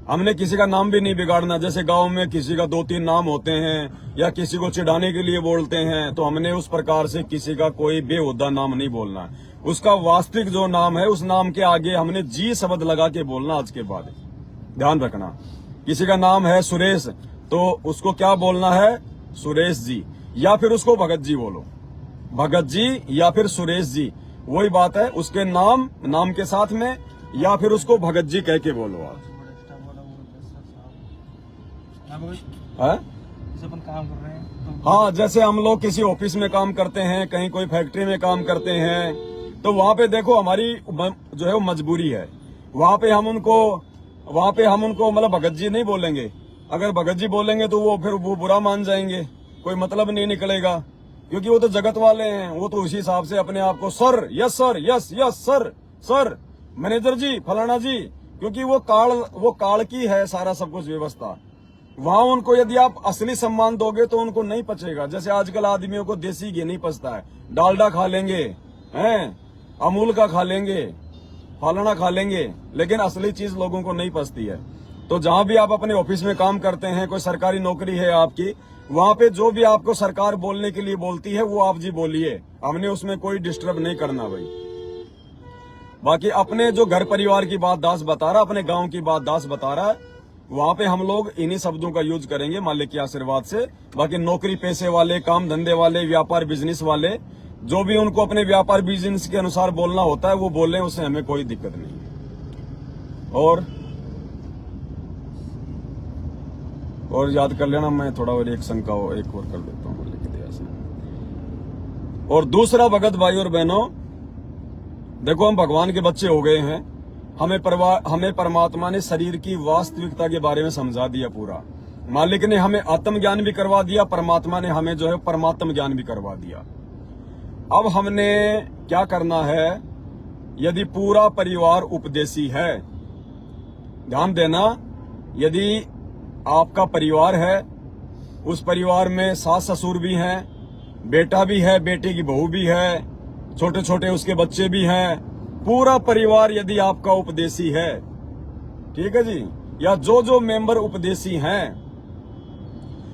हमने किसी का नाम भी नहीं बिगाड़ना। जैसे गांव में किसी का 2-3 नाम होते हैं या किसी को चिढ़ाने के लिए बोलते हैं, तो हमने उस प्रकार से किसी का कोई बेहुदा नाम नहीं बोलना है। उसका वास्तविक जो नाम है उस नाम के आगे हमने जी शब्द लगा के बोलना। आज के बाद ध्यान रखना, किसी का नाम है सुरेश तो उसको क्या बोलना है, सुरेश जी, या फिर उसको भगत जी बोलो, भगत जी या फिर सुरेश जी, वही बात है। उसके नाम के साथ में, या फिर उसको भगत जी कह के बोलो। आज अपन काम कर रहे हैं, हाँ, जैसे हम लोग किसी ऑफिस में काम करते हैं, कहीं कोई फैक्ट्री में काम करते हैं, तो वहाँ पे देखो हमारी जो है वो मजबूरी है। वहाँ पे हम उनको मतलब भगत जी नहीं बोलेंगे। अगर भगत जी बोलेंगे तो वो फिर वो बुरा मान जाएंगे, कोई मतलब नहीं निकलेगा, क्योंकि वो तो जगत वाले हैं। वो तो उसी हिसाब से अपने आप को sir, yes sir, yes yes sir, sir manager ji, फलाना जी, क्योंकि वो काल की है सारा सब कुछ व्यवस्था। वहां उनको यदि आप असली सम्मान दोगे तो उनको नहीं पचेगा। जैसे आजकल आदमियों को देसी घी नहीं पचता है, डालडा खा लेंगे, हैं अमूल का खा लेंगे, फलाना खा लेंगे, लेकिन असली चीज लोगों को नहीं पचती है। तो जहां भी आप अपने ऑफिस में काम करते हैं, कोई सरकारी नौकरी है आपकी, वहां पे जो भी आपको सरकार बोलने के लिए बोलती है वो आप जी बोलिए, हमने उसमें कोई डिस्टर्ब नहीं करना भाई। बाकी अपने जो घर परिवार की बात दास बता रहा, अपने गांव की बात दास बता रहा है, वहां पे हम लोग इन्हीं शब्दों का यूज करेंगे मालिक के आशीर्वाद से। बाकी नौकरी पेशे वाले, काम धंधे वाले, व्यापार बिजनेस वाले, जो भी उनको अपने व्यापार बिजनेस के अनुसार बोलना होता है वो बोलें, उससे हमें कोई दिक्कत नहीं है। और याद कर लेना, मैं थोड़ा और एक शंका एक और कर देता हूँ मालिक की दया से। और दूसरा भगत भाई और बहनों, देखो हम भगवान के बच्चे हो गए हैं, हमें परमात्मा ने शरीर की वास्तविकता के बारे में समझा दिया पूरा। मालिक ने हमें आत्म ज्ञान भी करवा दिया, परमात्मा ने हमें जो है परमात्म ज्ञान भी करवा दिया। अब हमने क्या करना है, यदि पूरा परिवार उपदेशी है, ध्यान देना, यदि आपका परिवार है, उस परिवार में सास ससुर भी हैं, बेटा भी है, बेटे की बहू भी है, छोटे छोटे उसके बच्चे भी हैं, पूरा परिवार यदि आपका उपदेशी है, ठीक है जी, या जो मेंबर उपदेशी हैं,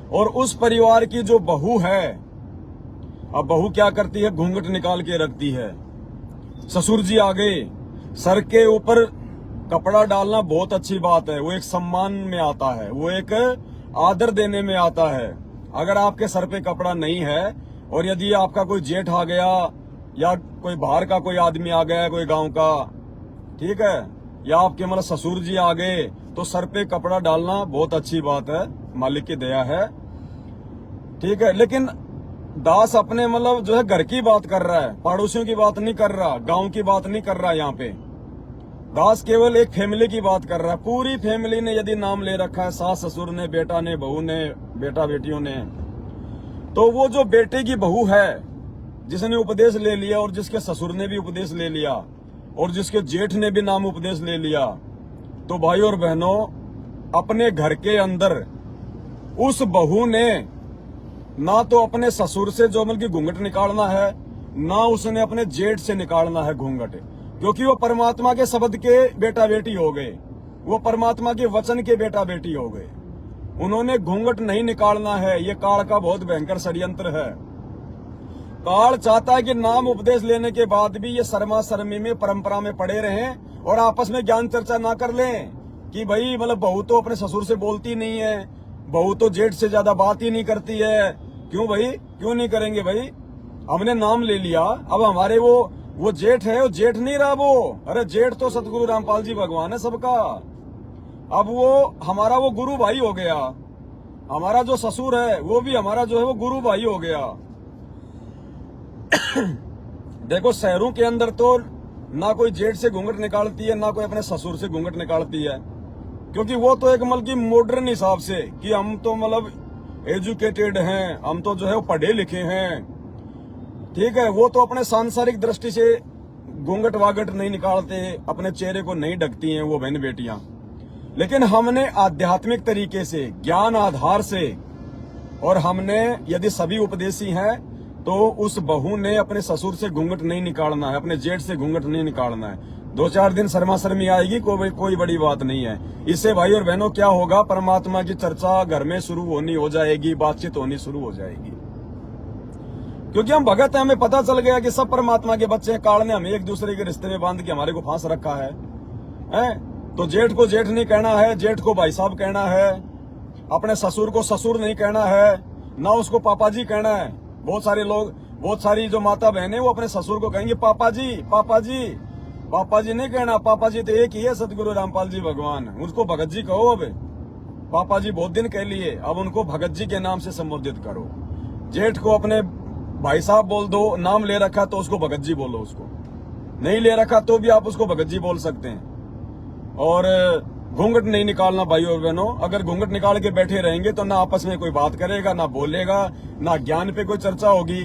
और उस परिवार की जो बहू है, अब बहू क्या करती है, घूंघट निकाल के रखती है। ससुर जी आ गए, सर के ऊपर कपड़ा डालना बहुत अच्छी बात है, वो एक सम्मान में आता है, वो एक आदर देने में आता है। अगर आपके सर पे कपड़ा नहीं है और यदि आपका कोई जेठ आ गया या कोई बाहर का कोई आदमी आ गया, कोई गांव का, ठीक है, या आपके मतलब ससुर जी आ गए, तो सर पे कपड़ा डालना बहुत अच्छी बात है, मालिक की दया है, ठीक है। लेकिन दास अपने मतलब जो है घर की बात कर रहा है, पड़ोसियों की बात नहीं कर रहा, गांव की बात नहीं कर रहा। यहाँ पे दास केवल एक फैमिली की बात कर रहा है। पूरी फैमिली ने यदि नाम ले रखा है, सास ससुर ने, बेटा ने, बहू ने, बेटा बेटियों ने, तो वो जो बेटे की बहू है जिसने उपदेश ले लिया और जिसके ससुर ने भी उपदेश ले लिया और जिसके जेठ ने भी नाम उपदेश ले लिया, तो भाई और बहनों, अपने घर के अंदर उस बहू ने ना तो अपने ससुर से जो मतलब की घूंघट निकालना है, ना उसने अपने जेठ से निकालना है घूंघट, क्योंकि वो परमात्मा के शब्द के बेटा बेटी हो गए, वो परमात्मा के वचन के बेटा बेटी हो गए। उन्होंने घूंघट नहीं निकालना है। ये काल का बहुत भयंकर षड्यंत्र है। काल चाहता है कि नाम उपदेश लेने के बाद भी ये शर्मा शर्मी में, परंपरा में पड़े रहें और आपस में ज्ञान चर्चा ना कर लें कि भाई मतलब बहू तो अपने ससुर से बोलती नहीं है, बहू तो जेठ से ज्यादा बात ही नहीं करती है। क्यों भाई, क्यों नहीं करेंगे भाई? हमने नाम ले लिया, अब हमारे वो जेठ है, वो जेठ नहीं रहा वो। अरे जेठ तो सतगुरु रामपाल जी भगवान है सबका। अब वो हमारा वो गुरु भाई हो गया। हमारा जो ससुर है वो भी हमारा जो है वो गुरु भाई हो गया। देखो शहरों के अंदर तो ना कोई जेठ से घूंघट निकालती है, ना कोई अपने ससुर से घूंघट निकालती है, क्योंकि वो तो एक मतलब की मॉडर्न हिसाब से कि हम तो मतलब एजुकेटेड हैं, हम तो जो है वो पढ़े लिखे हैं, ठीक है। वो तो अपने सांसारिक दृष्टि से घूंघट वागट नहीं निकालते, अपने चेहरे को नहीं ढकती हैं वो बहन बेटियां। लेकिन हमने आध्यात्मिक तरीके से, ज्ञान आधार से, और हमने यदि सभी उपदेशी हैं तो उस बहू ने अपने ससुर से घूंघट नहीं निकालना है, अपने जेठ से घूंघट नहीं निकालना है। 2-4 दिन शर्मा शर्मी आएगी, कोई बड़ी बात नहीं है। इससे भाई और बहनों क्या होगा, परमात्मा की चर्चा घर में शुरू होनी हो जाएगी, बातचीत होनी शुरू हो जाएगी। क्योंकि हम भगत हैं, हमें पता चल गया कि सब परमात्मा के बच्चे हैं। काल ने हमें एक दूसरे के रिश्ते में बांध के हमारे को फांस रखा है। तो जेठ को जेठ नहीं कहना है, जेठ को भाई साहब कहना है, अपने ससुर को ससुर नहीं कहना है, ना उसको पापा जी कहना है। बहुत सारे लोग, बहुत सारी जो माता बहनें वो अपने ससुर को कहेंगे पापा जी, पापा जी। पापा जी नहीं कहना, पापा जी तो एक ही है, सतगुरु रामपाल जी भगवान। उसको भगत जी कहो। अब पापा जी बहुत दिन कह लिए, अब उनको भगत जी के नाम से संबोधित करो। जेठ को अपने भाई साहब बोल दो, नाम ले रखा तो उसको भगत जी बोलो, उसको नहीं ले रखा तो भी आप उसको भगत जी बोल सकते हैं। और घूंघट नहीं निकालना भाई और बहनों। अगर घूंघट निकाल के बैठे रहेंगे तो ना आपस में कोई बात करेगा, ना बोलेगा, ना ज्ञान पे कोई चर्चा होगी।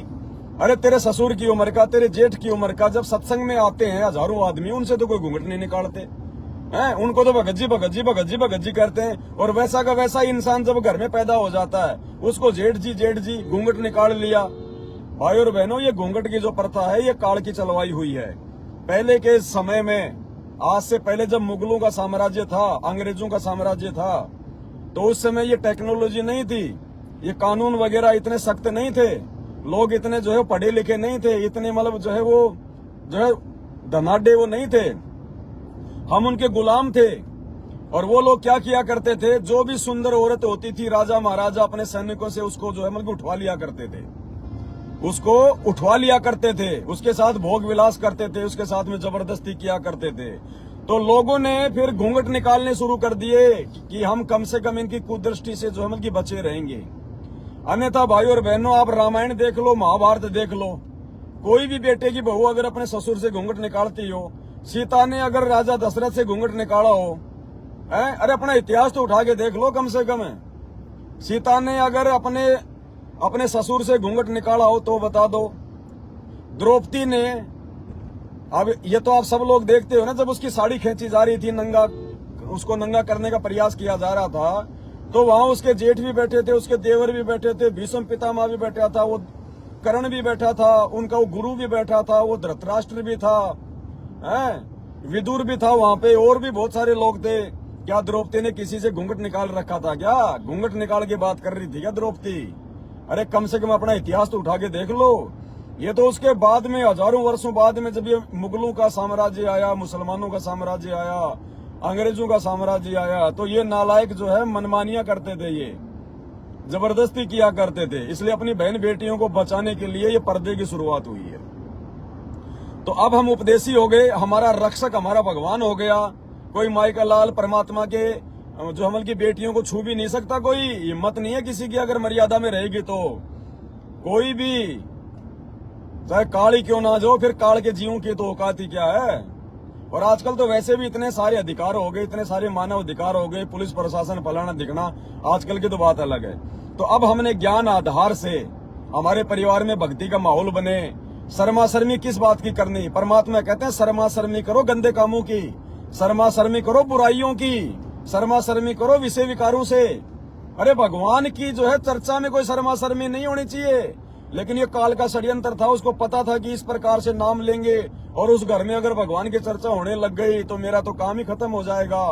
अरे तेरे ससुर की उम्र का, तेरे जेठ की उम्र का जब सत्संग में आते हैं हजारों आदमी, उनसे तो कोई घूंघट नहीं निकालते हैं। उनको तो भगत जी भगत जी भगत जी भगत जी करते हैं। और वैसा का वैसा इंसान जब घर में पैदा हो जाता है, उसको जेठ जी घूंघट निकाल लिया। भाई और बहनों, ये घूंघट की जो प्रथा है ये काल की चलवाई हुई है। पहले के समय में, आज से पहले जब मुगलों का साम्राज्य था, अंग्रेजों का साम्राज्य था, तो उस समय ये टेक्नोलॉजी नहीं थी, ये कानून वगैरह इतने सख्त नहीं थे, लोग इतने जो है पढ़े लिखे नहीं थे, इतने मतलब जो है वो जो है धनाढ्य वो नहीं थे। हम उनके गुलाम थे। और वो लोग क्या किया करते थे, जो भी सुंदर औरत होती थी, राजा महाराजा अपने सैनिकों से उसको जो है मतलब उठवा लिया करते थे, उसको उठवा लिया करते थे, उसके साथ भोग विलास करते थे, उसके साथ में जबरदस्ती किया करते थे। तो लोगों ने फिर घूंघट निकालने शुरू कर दिए कि हम कम से कम इनकी कुदृष्टि से जो है मतलब बचे रहेंगे। अन्यथा भाई और बहनों, आप रामायण देख लो, महाभारत देख लो, कोई भी बेटे की बहू अगर अपने ससुर से घूंघट निकालती हो, सीता ने अगर राजा दशरथ से घूंघट निकाला हो, अरे अपना इतिहास तो उठा के देख लो कम से कम। सीता ने अगर अपने ससुर से घूंघट निकाला हो तो बता दो। द्रौपदी ने, अब ये तो आप सब लोग देखते हो ना, जब उसकी साड़ी खींची जा रही थी, नंगा, उसको नंगा करने का प्रयास किया जा रहा था, तो वहां उसके जेठ भी बैठे थे, उसके देवर भी बैठे थे, भीष्म पितामह भी बैठा था, वो कर्ण भी बैठा था, उनका वो गुरु भी बैठा था, वो धृतराष्ट्र भी था, विदुर भी था वहां पे, और भी बहुत सारे लोग थे। क्या द्रौपदी ने किसी से घूंघट निकाल रखा था क्या? घूंघट निकाल के बात कर रही थी क्या द्रौपदी? अरे कम से कम अपना इतिहास तो उठा के देख लो। ये तो उसके बाद में, हजारों वर्षों बाद में, जब ये मुगलों का साम्राज्य आया, मुसलमानों का साम्राज्य आया, अंग्रेजों का साम्राज्य आया, तो ये नालायक जो है मनमानियां करते थे, ये जबरदस्ती किया करते थे। इसलिए अपनी बहन बेटियों को बचाने के लिए ये पर्दे की शुरुआत हुई है। तो अब हम उपदेशी हो गए, हमारा रक्षक हमारा भगवान हो गया। कोई माई का लाल परमात्मा के जो हमल की बेटियों को छू भी नहीं सकता कोई, हिम्मत नहीं है किसी की अगर मर्यादा में रहेगी तो। कोई भी चाहे काली क्यों ना जो, फिर काल के जीवों की तो औकात ही क्या है। और आजकल तो वैसे भी इतने सारे अधिकार हो गए, इतने सारे मानव अधिकार हो गए, पुलिस प्रशासन फलाना दिखना, आजकल की तो बात अलग है। तो अब हमने ज्ञान आधार से हमारे परिवार में भक्ति का माहौल बने। शर्मा शर्मी किस बात की करनी, परमात्मा कहते हैं शर्मा शर्मी करो गंदे कामों की, शर्मा शर्मी करो बुराइयों की, शर्मा शर्मी करो विषय विकारों से। अरे भगवान की जो है चर्चा में कोई शर्मा शर्मी नहीं होनी चाहिए। लेकिन ये काल का षड्यंत्र था, उसको पता था कि इस प्रकार से नाम लेंगे और उस घर में अगर भगवान की चर्चा होने लग गई तो मेरा तो काम ही खत्म हो जाएगा।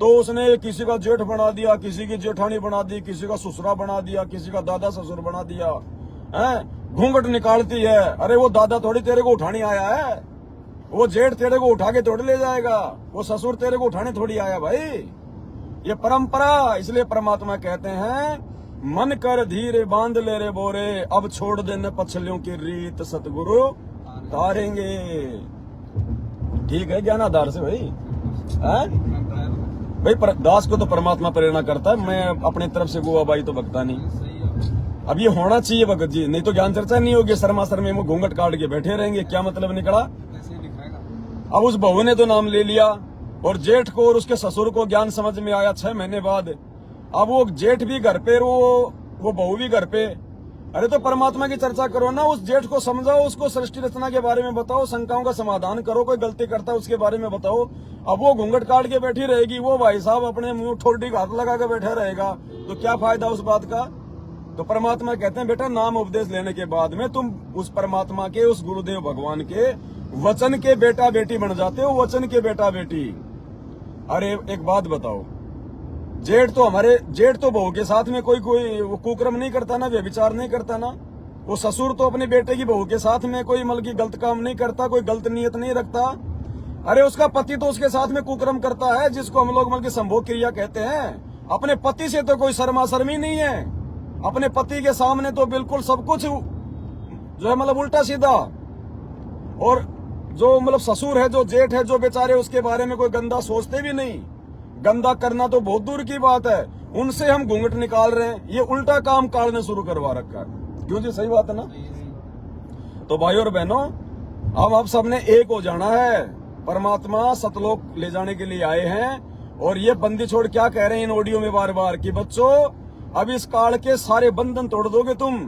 तो उसने किसी का जेठ बना दिया, किसी की जेठानी बना दी, किसी का ससुरा बना दिया, किसी का दादा ससुर बना दिया है। घूंघट निकालती है, अरे वो दादा थोड़ी तेरे को उठाने आया है, वो जेठ तेरे को उठा के थोड़ी ले जाएगा, वो ससुर तेरे को उठाने थोड़ी आया भाई। ये परंपरा, इसलिए परमात्मा कहते हैं मन कर धीरे बांध ले रे बोरे, अब छोड़ देने पछलियों की रीत सतगुरु तारेंगे। ठीक है ज्ञान आधार से भाई है भाई। दास को तो परमात्मा प्रेरणा करता है, मैं अपनी तरफ से गोवा बाई तो भगता नहीं। अब ये होना चाहिए भगत जी, नहीं तो ज्ञान चर्चा नहीं होगी। शर्मा शर्मी में घूंघट काट के बैठे रहेंगे, क्या मतलब निकला। अब उस बहू ने तो नाम ले लिया और जेठ को और उसके ससुर को ज्ञान समझ में आया 6 महीने बाद। अब वो जेठ भी घर पे, वो बहू भी घर पे। अरे तो परमात्मा की चर्चा करो ना, उस जेठ को समझाओ, उसको सृष्टि रचना के बारे में बताओ, शंकाओं का समाधान करो, कोई गलती करता है उसके बारे में बताओ। अब वो घूंघट काट के बैठी रहेगी, वो भाई साहब अपने मुंह ठोडी का हाथ लगा के बैठा रहेगा, तो क्या फायदा उस बात का। तो परमात्मा कहते हैं बेटा नाम उपदेश लेने के बाद में तुम उस परमात्मा के, उस गुरुदेव भगवान के वचन के बेटा बेटी बन जाते हो, वचन के बेटा बेटी। अरे एक बात बताओ, जेठ तो बहू के साथ में कोई वो कुकर्म नहीं करता ना, व्यभिचार नहीं करता ना। वो ससुर तो अपने बेटे की बहू के साथ में कोई मतलब की गलत काम नहीं करता, कोई गलत नियत नहीं रखता। अरे उसका पति तो उसके साथ में कुकर्म करता है, जिसको हम लोग मतलब की संभोग क्रिया कहते हैं। अपने पति से तो कोई शर्मा शर्मी नहीं है, अपने पति के सामने तो बिल्कुल सब कुछ जो है मतलब उल्टा सीधा। और जो मतलब ससुर है, जो जेठ है, जो बेचारे उसके बारे में कोई गंदा सोचते भी नहीं। गंदा करना तो बहुत दूर की बात है, उनसे हम घूंघट निकाल रहे हैं। ये उल्टा काम काल ने शुरू करवा रखा है। क्यों जी, सही बात है ना। तो भाई और बहनों, अब आप सबने एक हो जाना है। परमात्मा सतलोक ले जाने के लिए आए हैं। और ये बंदी छोड़ क्या कह रहे हैं इन ऑडियो में बार बार कि बच्चों अब इस काल के सारे बंधन तोड़ दोगे तुम।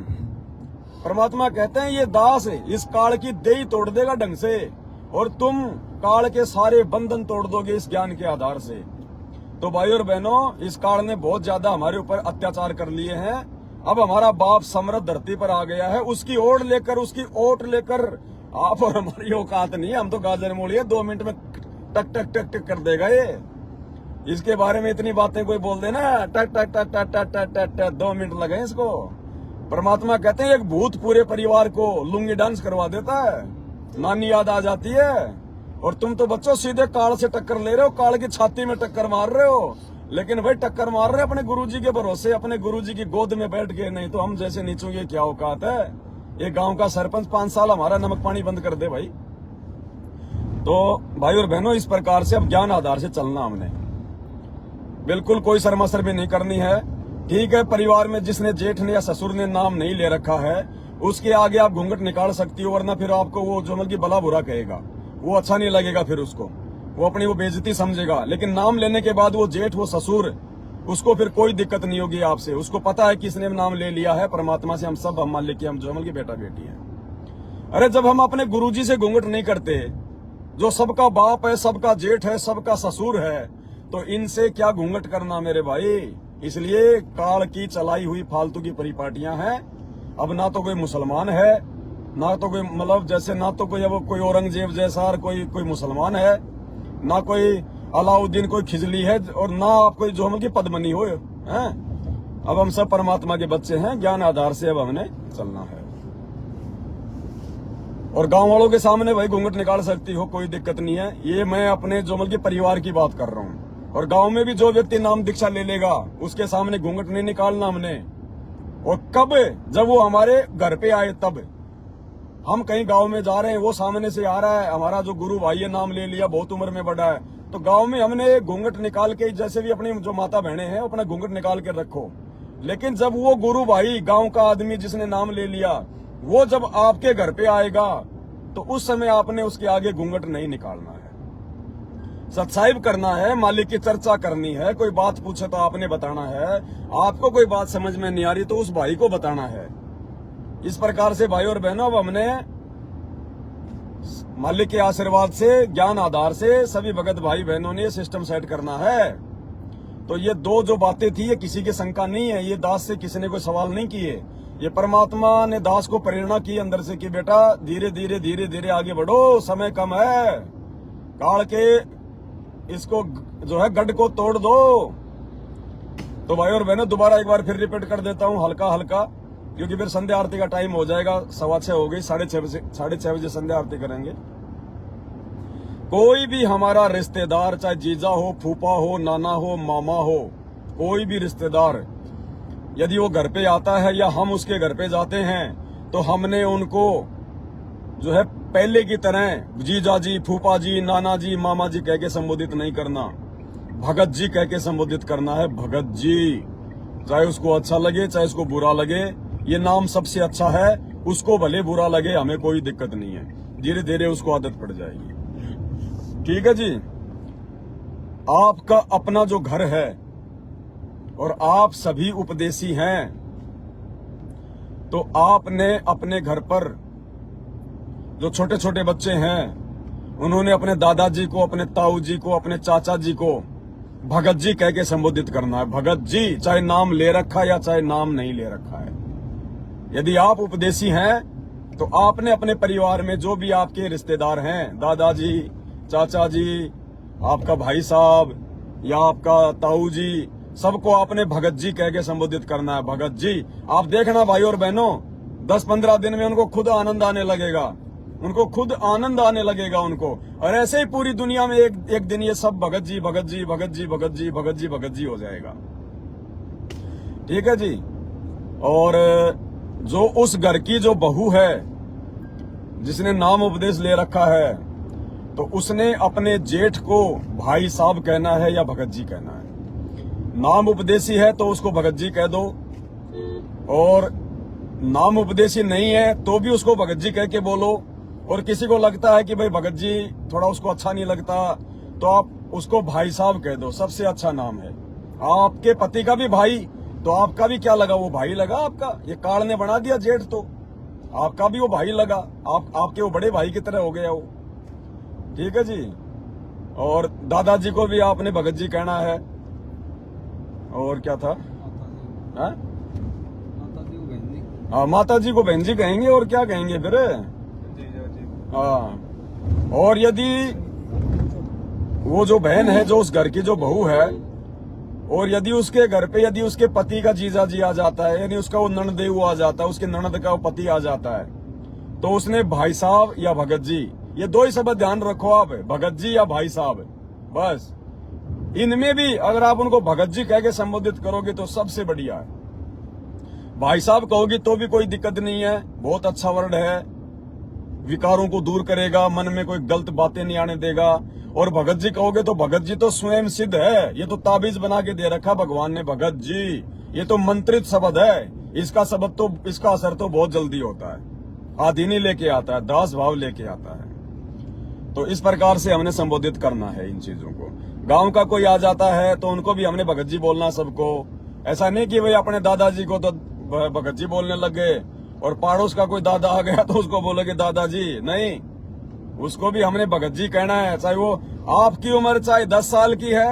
परमात्मा कहते हैं ये दास इस काल की देही तोड़ देगा ढंग से, और तुम काल के सारे बंधन तोड़ दोगे इस ज्ञान के आधार से। तो भाई और बहनों, इस काल ने बहुत ज्यादा हमारे ऊपर अत्याचार कर लिए हैं। अब हमारा बाप समृद्ध धरती पर आ गया है, उसकी ओट लेकर, उसकी ओट लेकर आप और हमारी औकात नहीं है। हम तो गाजर मूली है, 2 मिनट में टक टक टक टक कर देगा ये। इसके बारे में इतनी बातें कोई बोल देना, टक टक टक टक टक टक टक टक 2 मिनट लगे इसको। परमात्मा कहते हैं एक भूत पूरे परिवार को लुंगी डांस करवा देता है, नानी याद आ जाती है। और तुम तो बच्चों सीधे काल से टक्कर ले रहे हो, काल की छाती में टक्कर मार रहे हो। लेकिन भाई टक्कर मार रहे अपने गुरुजी के भरोसे, अपने गुरुजी की गोद में बैठ के। नहीं तो हम जैसे नीचों की क्या औकात है। ये गांव का सरपंच 5 साल हमारा नमक पानी बंद कर दे भाई। तो भाई और बहनों, इस प्रकार से अब ज्ञान आधार से चलना हमने, बिल्कुल कोई शर्मा शर्मी नहीं करनी है। ठीक है, परिवार में जिसने जेठ ने या ससुर ने नाम नहीं ले रखा है उसके आगे आप घूंघट निकाल सकती हो, वरना फिर आपको वो जो मतलब की भला बुरा कहेगा, वो अच्छा नहीं लगेगा, फिर उसको वो अपनी वो बेइज्जती समझेगा। लेकिन नाम लेने के बाद वो जेठ, वो ससुर, उसको फिर कोई दिक्कत नहीं होगी आपसे। उसको पता है किसने नाम ले लिया है, परमात्मा से। हम सब हम मान लेके हम जो मतलब की बेटा बेटी है। अरे जब हम अपने गुरुजी से घूंघट नहीं करते, जो सबका बाप है, सबका जेठ है, सबका ससुर है, तो इनसे क्या घूंघट करना मेरे भाई। इसलिए काल की चलाई हुई फालतू की परिपाटियां हैं। अब ना तो कोई मुसलमान है, ना तो कोई मतलब जैसे, ना तो कोई अब कोई औरंगजेब जैसा कोई मुसलमान है, ना कोई अलाउद्दीन कोई खिजली है, और ना कोई जो हम की पद्मनी हो हैं। अब हम सब परमात्मा के बच्चे हैं, ज्ञान आधार से अब हमने चलना है। और गांव वालों के सामने भाई घूंघट निकाल सकती हो, कोई दिक्कत नहीं है। ये मैं अपने जो मतलब की परिवार की बात कर रहा हूँ। और गांव में भी जो व्यक्ति नाम दीक्षा ले लेगा उसके सामने घूंघट नहीं निकालना हमने। और कब, जब वो हमारे घर पे आए तब। हम कहीं गांव में जा रहे हैं, वो सामने से आ रहा है, हमारा जो गुरु भाई है नाम ले लिया, बहुत उम्र में बड़ा है, तो गांव में हमने घूंघट निकाल के, जैसे भी अपनी जो माता बहनें हैं अपना घूंघट निकाल के रखो। लेकिन जब वो गुरु भाई, गांव का आदमी जिसने नाम ले लिया, वो जब आपके घर पे आएगा तो उस समय आपने उसके आगे घूंघट नहीं निकालना है, सत्साई करना है, मालिक की चर्चा करनी है। कोई बात पूछे तो आपने बताना है। आपको कोई बात समझ में नहीं आ रही तो उस भाई को बताना है। इस प्रकार से भाई और बहनों, अब हमने मालिक के आशीर्वाद से, ज्ञान आधार से सभी भगत भाई बहनों ने सिस्टम सेट करना है। तो ये दो जो बातें थी, ये किसी की शंका नहीं है, ये दास से किसी ने कोई सवाल नहीं किए। ये परमात्मा ने दास को प्रेरणा की अंदर से कि बेटा धीरे धीरे धीरे धीरे आगे बढ़ो, समय कम है, काल के इसको जो है गढ़ को तोड़ दो। तो भाई और बहनों, दोबारा एक बार फिर रिपीट कर देता हूं हल्का हल्का, क्योंकि फिर संध्या आरती का टाइम हो जाएगा, 6:15 हो गई, 6:30 बजे संध्या आरती करेंगे। कोई भी हमारा रिश्तेदार, चाहे जीजा हो, फूफा हो, नाना हो, मामा हो, कोई भी रिश्तेदार यदि वो घर पे आता है या हम उसके घर पे जाते हैं, तो हमने उनको जो है पहले की तरह जीजा जी, फूफा जी, नाना जी, मामा जी कह के संबोधित नहीं करना, भगत जी कह के संबोधित करना है। भगत जी, चाहे उसको अच्छा लगे चाहे उसको बुरा लगे, ये नाम सबसे अच्छा है। उसको भले बुरा लगे, हमें कोई दिक्कत नहीं है, धीरे धीरे उसको आदत पड़ जाएगी। ठीक है जी। आपका अपना जो घर है और आप सभी उपदेशी हैं, तो आपने अपने घर पर जो छोटे छोटे बच्चे हैं, उन्होंने अपने दादाजी को, अपने ताऊ जी को, अपने चाचा जी को भगत जी कह के संबोधित करना है। भगत जी, चाहे नाम ले रखा या चाहे नाम नहीं ले रखा है। यदि आप उपदेशी हैं, तो आपने अपने परिवार में जो भी आपके रिश्तेदार हैं, दादाजी, चाचा जी, आपका भाई साहब या आपका ताऊ जी, सबको आपने भगत जी कह के संबोधित करना है। भगत जी, आप देखना भाई और बहनों, 10-15 दिन में उनको खुद आनंद आने लगेगा, उनको खुद आनंद आने लगेगा उनको। और ऐसे ही पूरी दुनिया में एक दिन ये सब भगत जी भगत जी भगत जी भगत जी भगत जी भगत जी हो जाएगा। ठीक है जी। और जो उस घर की जो बहू है, जिसने नाम उपदेश ले रखा है, तो उसने अपने जेठ को भाई साहब कहना है या भगत जी कहना है। नाम उपदेशी है तो उसको भगत जी कह दो, और नाम उपदेशी नहीं है तो भी उसको भगत जी कह के बोलो। और किसी को लगता है कि भाई भगत जी थोड़ा उसको अच्छा नहीं लगता, तो आप उसको भाई साहब कह दो, सबसे अच्छा नाम है। आपके पति का भी भाई, तो आपका भी क्या लगा, वो भाई लगा आपका। ये काल ने बना दिया जेठ, तो आपका भी वो भाई लगा, आपके वो बड़े भाई की तरह हो गया वो। ठीक है जी। और दादाजी को भी आपने भगत जी कहना है। और क्या था, माता जी को बहन जी कहेंगे, और क्या कहेंगे फिर। हाँ। और यदि वो जो बहन है, जो उस घर की जो बहू है, और यदि उसके घर पे यदि उसके पति का जीजा जी आ जाता है, यानी उसका वो ननदेव आ जाता है, उसके ननद का वो पति आ जाता है, तो उसने भाई साहब या भगत जी, ये दो ही शब्द ध्यान रखो आप, भगत जी या भाई साहब, बस। इनमें भी अगर आप उनको भगत जी कह के संबोधित करोगे तो सबसे बढ़िया है। भाई साहब कहोगी तो भी कोई दिक्कत नहीं है, बहुत अच्छा वर्ड है, विकारों को दूर करेगा, मन में कोई गलत बातें नहीं आने देगा। और भगत जी कहोगे तो भगत जी तो स्वयं सिद्ध है, ये तो ताबीज बना के दे रखा भगवान ने। भगत जी, ये तो मंत्रित शब्द है, इसका शब्द तो, इसका असर तो बहुत जल्दी होता है, आधीनी लेके आता है, दास भाव लेके आता है। तो इस प्रकार से हमने संबोधित करना है इन चीजों को। गांव का कोई आ जाता है तो उनको भी हमने भगत जी बोलना सबको। ऐसा नहीं कि भाई अपने दादाजी को तो भगत जी बोलने लग गए और पड़ोस का कोई दादा आ गया तो उसको बोलोगे दादाजी, नहीं, उसको भी हमने भगत जी कहना है। चाहे वो आपकी उम्र चाहे 10 साल की है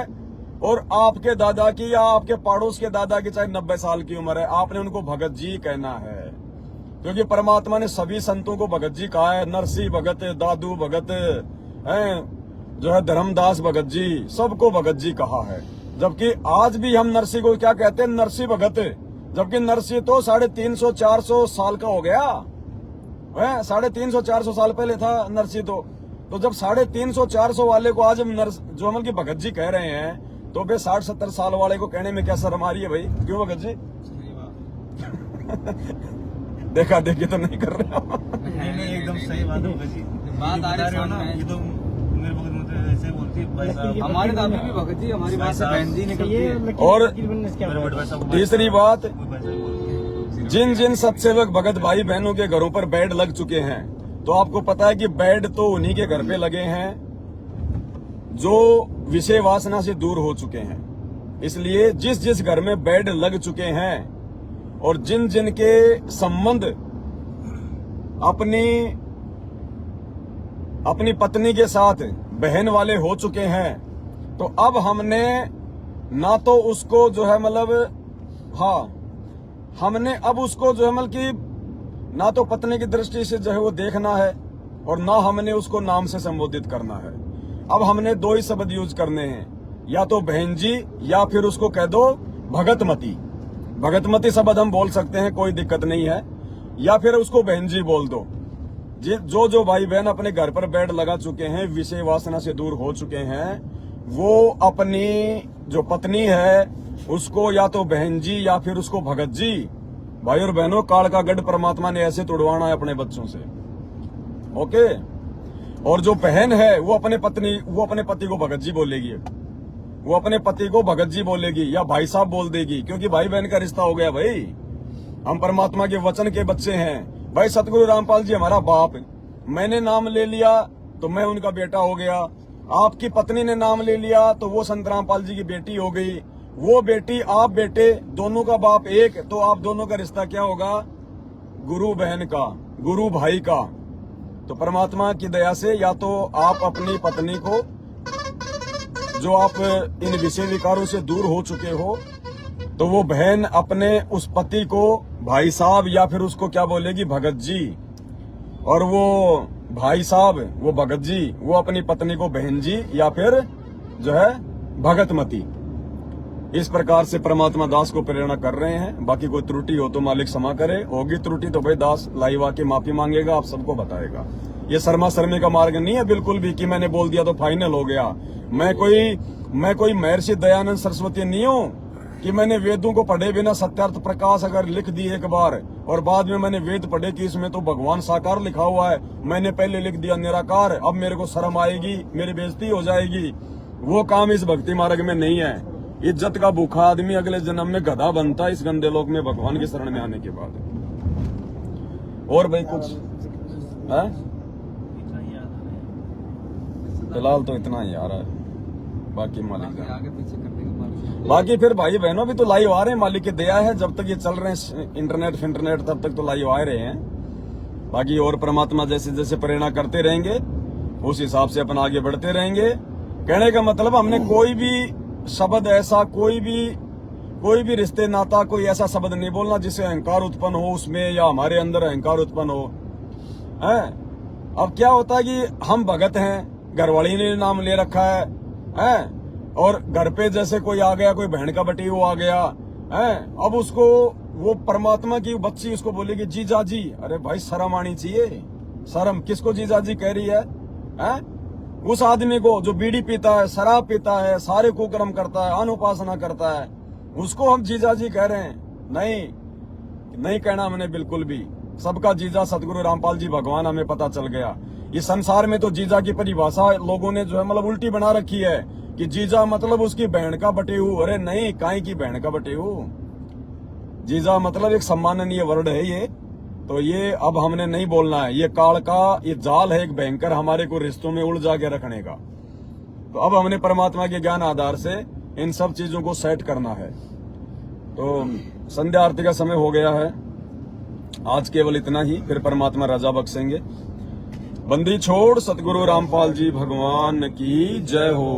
और आपके दादा की या आपके पड़ोस के दादा की चाहे 90 साल की उम्र है, आपने उनको भगत जी कहना है। क्योंकि परमात्मा ने सभी संतों को भगत जी कहा है। नरसिंह भगत, दादू भगत हैं, जो है धर्मदास भगत जी, सबको भगत जी कहा है। जबकि आज भी हम नरसिंह को क्या कहते हैं, नरसिंह भगत, जबकि नरसिंह तो 350-400 साल का हो गया है, 350-400 साल पहले था नरसिंह तो जब 350-400 वाले को आज हम जो हम की भगत जी कह रहे हैं, तो भाई 60-70 साल वाले को कहने में क्या शर्म आ रही है भाई, क्यों भगत जी? देखा देखी तो नहीं कर रहे हो। नहीं एकदम सही बात है भगत जी, बात आ रही है ना, ये तो मेरे वक्त में तो ऐसे ही बोलती है भाई साहब। हमारे दादी भी भगत जी, हमारी बात से बहन जी निकलती है। और मेरे बड़े भाई साहब को तीसरी बात, कोई भाई साहब बोलती है। जिन जिन सत्सेवक भगत भाई बहनों के घरों पर बेड लग चुके हैं, तो आपको पता है कि बेड तो उन्हीं के घर पे लगे हैं जो विषय वासना से दूर हो चुके हैं। इसलिए जिस जिस घर में बेड लग चुके हैं और जिन जिन के संबंध अपनी पत्नी के साथ बहन वाले हो चुके हैं, तो अब हमने ना तो उसको जो है मतलब हमने अब उसको जो है मतलब कि ना तो पत्नी की दृष्टि से जो है वो देखना है और ना हमने उसको नाम से संबोधित करना है। अब हमने दो ही शब्द यूज करने हैं, या तो बहन जी या फिर उसको कह दो भगतमती। भगतमती शब्द हम बोल सकते हैं, कोई दिक्कत नहीं है, या फिर उसको बहन जी बोल दो। जो भाई बहन अपने घर पर बेड लगा चुके हैं, विषय वासना से दूर हो चुके हैं, वो अपनी जो पत्नी है उसको या तो बहन जी या फिर उसको भगत जी। भाई और बहनों, काल का गढ़ परमात्मा ने ऐसे तोड़वाना है अपने बच्चों से। ओके। और जो बहन है वो अपने पति को भगत जी बोलेगी, वो अपने पति को भगत जी बोलेगी या भाई साहब बोल देगी, क्योंकि भाई बहन का रिश्ता हो गया। भाई हम परमात्मा के वचन के बच्चे हैं। भाई सतगुरु रामपाल जी हमारा बाप, मैंने नाम ले लिया तो मैं उनका बेटा हो गया। आपकी पत्नी ने नाम ले लिया तो वो संत रामपाल जी की बेटी हो गई। वो बेटी आप बेटे, दोनों का बाप एक, तो आप दोनों का रिश्ता क्या होगा? गुरु बहन का, गुरु भाई का। तो परमात्मा की दया से या तो आप अपनी पत्नी को, जो आप इन विषय विकारों से दूर हो चुके हो, तो वो बहन अपने उस पति को भाई साहब या फिर उसको क्या बोलेगी? भगत जी। और वो भाई साहब, वो भगत जी, वो अपनी पत्नी को बहन जी या फिर जो है भगतमती। इस प्रकार से परमात्मा दास को प्रेरणा कर रहे हैं। बाकी कोई त्रुटि हो तो मालिक क्षमा करे, होगी त्रुटि तो भाई दास लाइव आके माफी मांगेगा, आप सबको बताएगा। ये शर्मा शर्मी का मार्ग नहीं है बिल्कुल भी कि मैंने बोल दिया तो फाइनल हो गया। मैं कोई महर्षि दयानंद सरस्वती नहीं हूँ कि मैंने वेदों को पढ़े बिना सत्यार्थ प्रकाश अगर लिख दी एक बार और बाद में मैंने वेद पढ़े कि इसमें तो भगवान साकार लिखा हुआ है, मैंने पहले लिख दिया निराकार, अब मेरे को शर्म आएगी, मेरी बेइज्जती हो जाएगी। वो काम इस भक्ति मार्ग में नहीं है। इज्जत का भूखा आदमी अगले जन्म में गधा बनता है इस गंदे लोक में भगवान की शरण में आने के बाद। और भाई कुछ है? फिलहाल तो इतना ही आ रहा है, बाकी मालिक आगे पीछे कर देगा। बाकी फिर भाई बहनों भी तो लाइव आ रहे हैं, मालिक की दया है। जब तक ये चल रहे हैं इंटरनेट तब तक तो लाइव आ रहे हैं। बाकी और परमात्मा जैसे जैसे प्रेरणा करते रहेंगे उस हिसाब से अपन आगे बढ़ते रहेंगे। कहने का मतलब हमने कोई भी शब्द ऐसा, कोई भी रिश्ते नाता, कोई ऐसा शब्द नहीं बोलना जिससे अहंकार उत्पन्न हो उसमें, या हमारे अंदर अहंकार उत्पन्न हो। है अब क्या होता है कि हम भगत हैं, घरवाली ने नाम ले रखा है, और घर पे जैसे कोई आ गया, कोई बहन का बटी वो आ गया है, अब उसको वो परमात्मा की बच्ची उसको बोलेगी जीजा जी। अरे भाई शर्म आनी चाहिए। शर्म किसको जीजा जी कह रही है? उस आदमी को जो बीड़ी पीता है, शराब पीता है, सारे कुकर्म करता है, अनुपासना करता है, उसको हम जीजा जी कह रहे हैं? नहीं कहना हमने बिल्कुल भी। सबका जीजा सतगुरु रामपाल जी भगवान हमें पता चल गया। इस संसार में तो जीजा की परिभाषा लोगों ने जो है मतलब उल्टी बना रखी है कि जीजा मतलब उसकी बहन का बटेहू। अरे नहीं, काई की बहन का बटेहू। जीजा मतलब एक सम्माननीय वर्ड है ये। तो ये अब हमने नहीं बोलना है। ये काल का ये जाल है एक भयंकर, हमारे को रिश्तों में उलझा के रखने का। तो अब हमने परमात्मा के ज्ञान आधार से इन सब चीजों को सेट करना है। तो संध्या आरती का समय हो गया है। आज केवल इतना ही, फिर परमात्मा रजा बख्शेंगे। बंदी छोड़ सतगुरु रामपाल जी भगवान की जय हो।